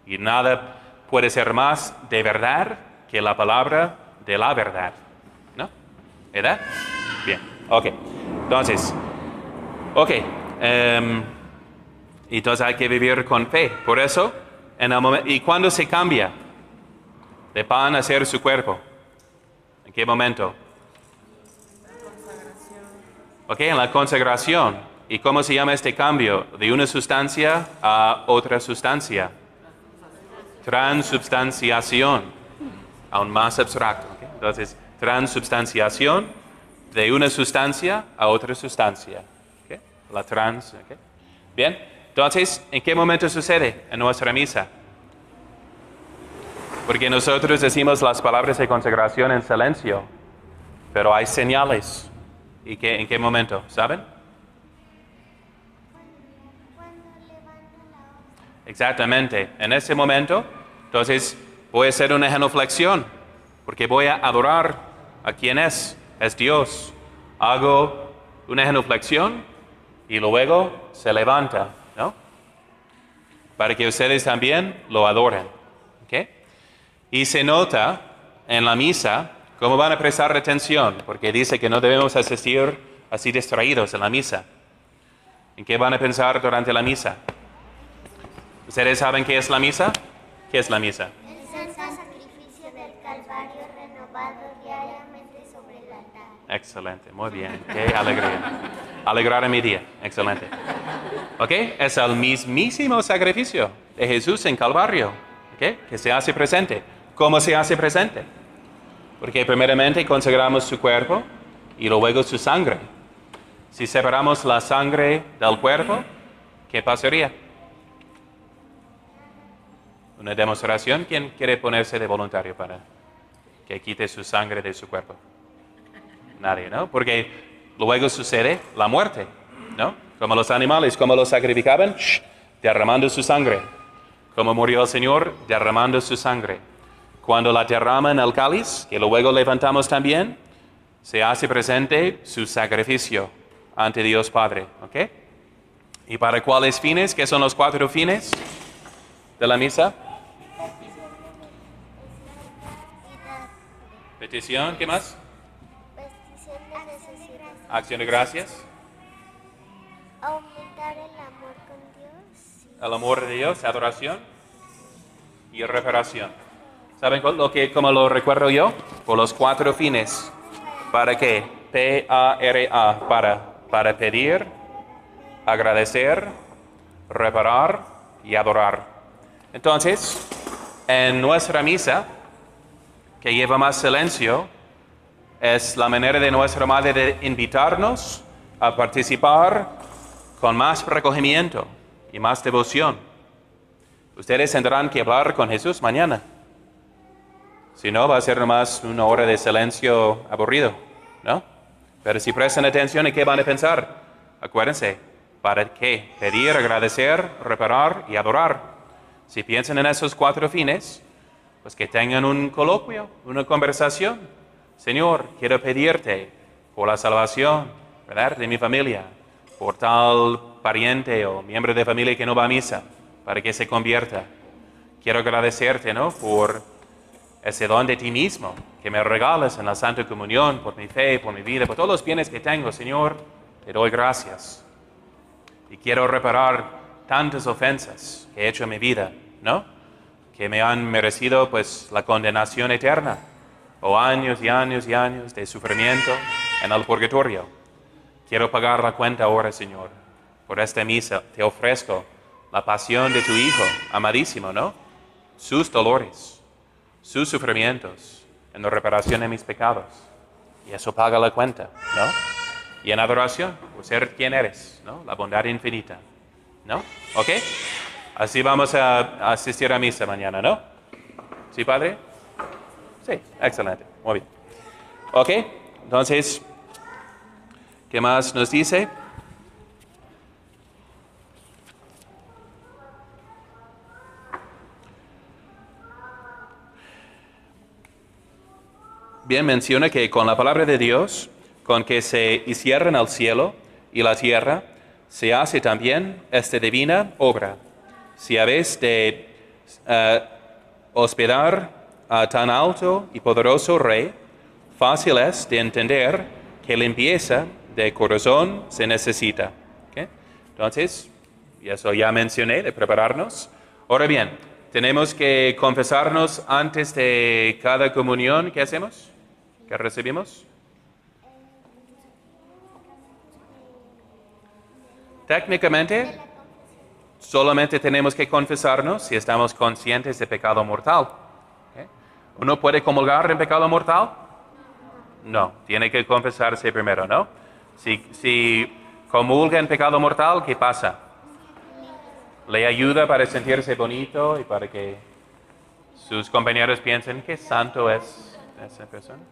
Y nada puede ser más de verdad que la palabra de la verdad, ¿no? ¿Verdad? Bien, ok. Entonces, entonces hay que vivir con fe. Por eso, ¿y cuándo se cambia de pan a ser su cuerpo? ¿En qué momento? Ok, en la consagración. ¿Y cómo se llama este cambio? De una sustancia a otra sustancia. Transubstanciación. Aún más abstracto. ¿Okay? Entonces, transubstanciación de una sustancia a otra sustancia. ¿Okay? La trans. ¿Okay? Bien, entonces, ¿en qué momento sucede en nuestra misa? Porque nosotros decimos las palabras de consagración en silencio, pero hay señales. ¿Y en qué momento? ¿Saben? Exactamente. En ese momento, entonces, voy a hacer una genuflexión, porque voy a adorar a quien es Dios. Hago una genuflexión y luego se levanta, ¿no? Para que ustedes también lo adoren. ¿Okay? Y se nota en la misa cómo van a prestar atención, porque dice que no debemos asistir así distraídos en la misa. ¿En qué van a pensar durante la misa? ¿Ustedes saben qué es la misa? ¿Qué es la misa? El santo sacrificio del Calvario renovado diariamente sobre el altar. Excelente, muy bien. Qué alegría. Alegrar mi día. Excelente. ¿Ok? Es el mismísimo sacrificio de Jesús en Calvario. ¿Ok? Que se hace presente. ¿Cómo se hace presente? Porque primeramente consagramos su cuerpo y luego su sangre. Si separamos la sangre del cuerpo, ¿qué pasaría? Una demostración. ¿Quién quiere ponerse de voluntario para que quite su sangre de su cuerpo? Nadie, ¿no? Porque luego sucede la muerte, ¿no? Como los animales, como los sacrificaban, derramando su sangre. Como murió el Señor, derramando su sangre. Cuando la derrama en el cáliz, que luego levantamos también, se hace presente su sacrificio ante Dios Padre, ¿ok? ¿Y para cuáles fines? ¿Qué son los 4 fines de la misa? Petición, ¿qué más? Petición de necesidades. Acción de gracias. Aumentar el amor con Dios. El amor de Dios, adoración y reparación. ¿Saben cómo lo recuerdo yo? Por los 4 fines. ¿Para qué? P-A-R-A. Para pedir, agradecer, reparar y adorar. Entonces, en nuestra misa, que lleva más silencio, es la manera de nuestra Madre de invitarnos a participar con más recogimiento y más devoción. Ustedes tendrán que hablar con Jesús mañana. Si no, va a ser nomás una hora de silencio aburrido, ¿no? Pero si prestan atención, ¿en qué van a pensar? Acuérdense, ¿para qué? Pedir, agradecer, reparar y adorar. Si piensan en esos 4 fines, pues que tengan un coloquio, una conversación. Señor, quiero pedirte por la salvación, ¿verdad?, de mi familia, por tal pariente o miembro de familia que no va a misa, para que se convierta. Quiero agradecerte, ¿no?, por ese don de ti mismo que me regalas en la Santa Comunión, por mi fe, por mi vida, por todos los bienes que tengo, Señor, te doy gracias. Y quiero reparar tantas ofensas que he hecho en mi vida, ¿no?, que me han merecido pues la condenación eterna, o años y años y años de sufrimiento en el purgatorio. Quiero pagar la cuenta ahora, Señor. Por esta misa te ofrezco la pasión de tu Hijo, amadísimo, ¿no?, sus dolores, sus sufrimientos, en la reparación de mis pecados. Y eso paga la cuenta, ¿no? Y en adoración, por ser quien eres, ¿no?, la bondad infinita, ¿no? ¿Ok? Así vamos a asistir a misa mañana, ¿no? ¿Sí, Padre? Sí, excelente, muy bien. ¿Ok? Entonces, ¿qué más nos dice? Bien, menciona que con la palabra de Dios, con que se hicieron el cielo y la tierra, se hace también esta divina obra. Si habéis de hospedar a tan alto y poderoso Rey, fácil es de entender que limpieza de corazón se necesita. ¿Okay? Entonces, y eso ya mencioné, de prepararnos. Ahora bien, tenemos que confesarnos antes de cada comunión. ¿Qué hacemos? ¿Qué recibimos? Técnicamente, solamente tenemos que confesarnos si estamos conscientes de pecado mortal. ¿Okay? ¿Uno puede comulgar en pecado mortal? No, tiene que confesarse primero, ¿no? Si comulga en pecado mortal, ¿qué pasa? Le ayuda para sentirse bonito y para que sus compañeros piensen qué santo es esa persona.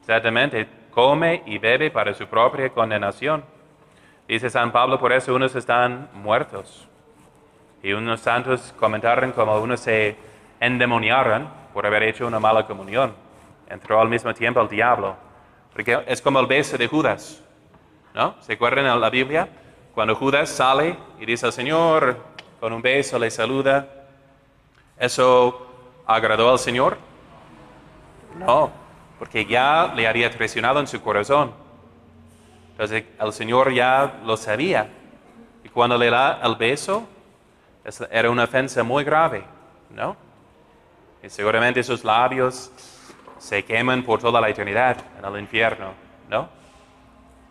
Exactamente, come y bebe para su propia condenación. Dice San Pablo, por eso unos están muertos. Y unos santos comentaron como unos se endemoniaron por haber hecho una mala comunión. Entró al mismo tiempo el diablo. Porque es como el beso de Judas, ¿no? ¿Se acuerdan en la Biblia? Cuando Judas sale y dice al Señor, con un beso le saluda, ¿eso agradó al Señor? No, porque ya le había traicionado en su corazón. Entonces el Señor ya lo sabía. Y cuando le da el beso, era una ofensa muy grave, ¿no? Y seguramente sus labios se queman por toda la eternidad en el infierno, ¿no?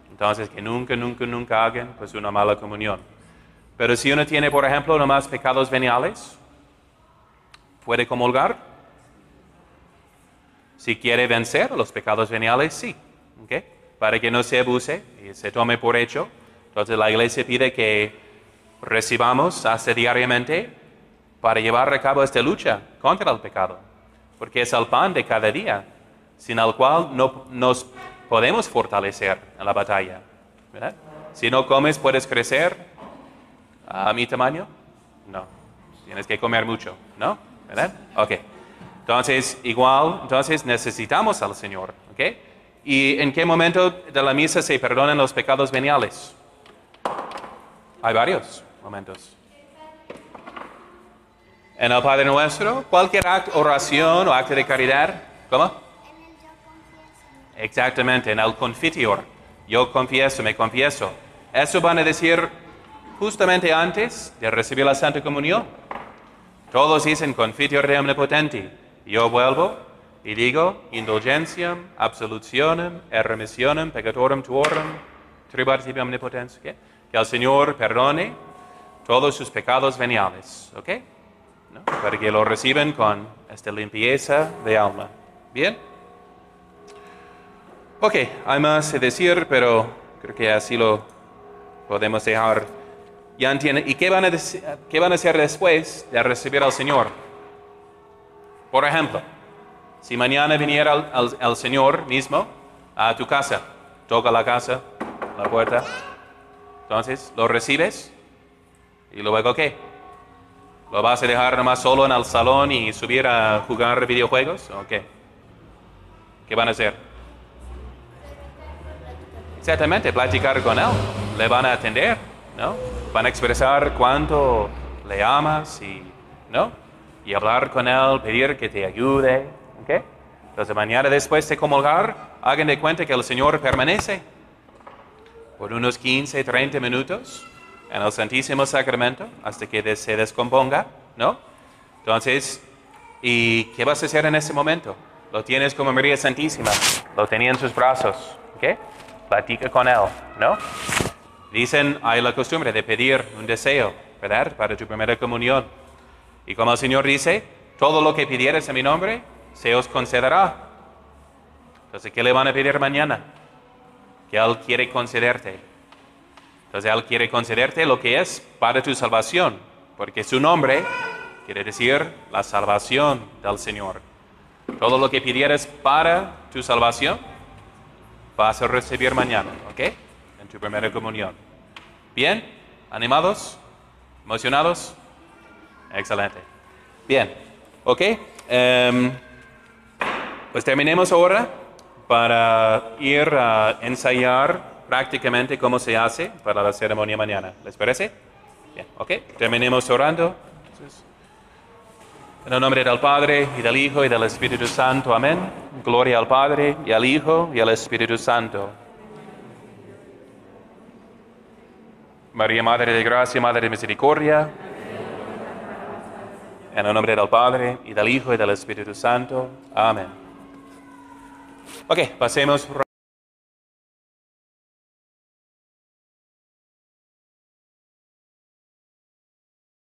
Entonces que nunca, nunca, nunca hagan pues una mala comunión. Pero si uno tiene, por ejemplo, nomás pecados veniales, ¿puede comulgar? Si quiere vencer los pecados veniales, sí. ¿Okay? Para que no se abuse y se tome por hecho. Entonces la Iglesia pide que recibamos hasta diariamente para llevar a cabo esta lucha contra el pecado. Porque es el pan de cada día, sin el cual no nos podemos fortalecer en la batalla, ¿verdad? Si no comes, ¿puedes crecer a mi tamaño? No. Tienes que comer mucho, ¿no? ¿Verdad? Ok. Entonces, entonces necesitamos al Señor, ¿ok? ¿Y en qué momento de la misa se perdonan los pecados veniales? Hay varios momentos. En el Padre Nuestro, cualquier oración o acto de caridad, ¿cómo? En el yo confieso. Exactamente, en el confiteor. Yo confieso, me confieso. Eso van a decir justamente antes de recibir la Santa Comunión. Todos dicen confiteor de omnipotenti. Yo vuelvo y digo indulgentiam, absolutionem, remissionem, peccatorum tuorum, tributi omnipotens. ¿Okay? Que el Señor perdone todos sus pecados veniales. ¿Ok? ¿No? Para que lo reciban con esta limpieza de alma. ¿Bien? Ok, hay más que decir, pero creo que así lo podemos dejar. Ya entienden. ¿Y qué van a hacer después de recibir al Señor? Por ejemplo, si mañana viniera el Señor mismo a tu casa, toca la casa, la puerta, entonces lo recibes y luego ¿qué? ¿Lo vas a dejar nomás solo en el salón y subir a jugar videojuegos? ¿O qué? ¿Qué van a hacer? Exactamente, platicar con Él. Le van a atender, ¿no? Van a expresar cuánto le amas ¿no? Y hablar con Él, pedir que te ayude, ¿ok? Entonces mañana después de comulgar, hagan de cuenta que el Señor permanece por unos 15, 30 minutos en el Santísimo Sacramento hasta que se descomponga, ¿no? Entonces, ¿y qué vas a hacer en ese momento? Lo tienes como María Santísima, lo tenía en sus brazos, ¿ok? Platica con Él, ¿no? Dicen, hay la costumbre de pedir un deseo, ¿verdad? Para tu primera comunión. Y como el Señor dice, todo lo que pidieres en mi nombre, se os concederá. Entonces, ¿qué le van a pedir mañana? Que Él quiere concederte. Entonces, Él quiere concederte lo que es para tu salvación, porque su nombre quiere decir la salvación del Señor. Todo lo que pidieres para tu salvación, vas a recibir mañana, ¿ok? En tu primera comunión. ¿Bien? ¿Animados? ¿Emocionados? Excelente. Bien, ¿ok? Pues terminemos ahora para ir a ensayar prácticamente cómo se hace para la ceremonia mañana. ¿Les parece? Bien, ¿ok? Terminemos orando. Entonces, en el nombre del Padre, y del Hijo, y del Espíritu Santo. Amén. Gloria al Padre, y al Hijo, y al Espíritu Santo. María, Madre de Gracia, Madre de Misericordia. En el nombre del Padre, y del Hijo, y del Espíritu Santo. Amén. Ok, pasemos rápido.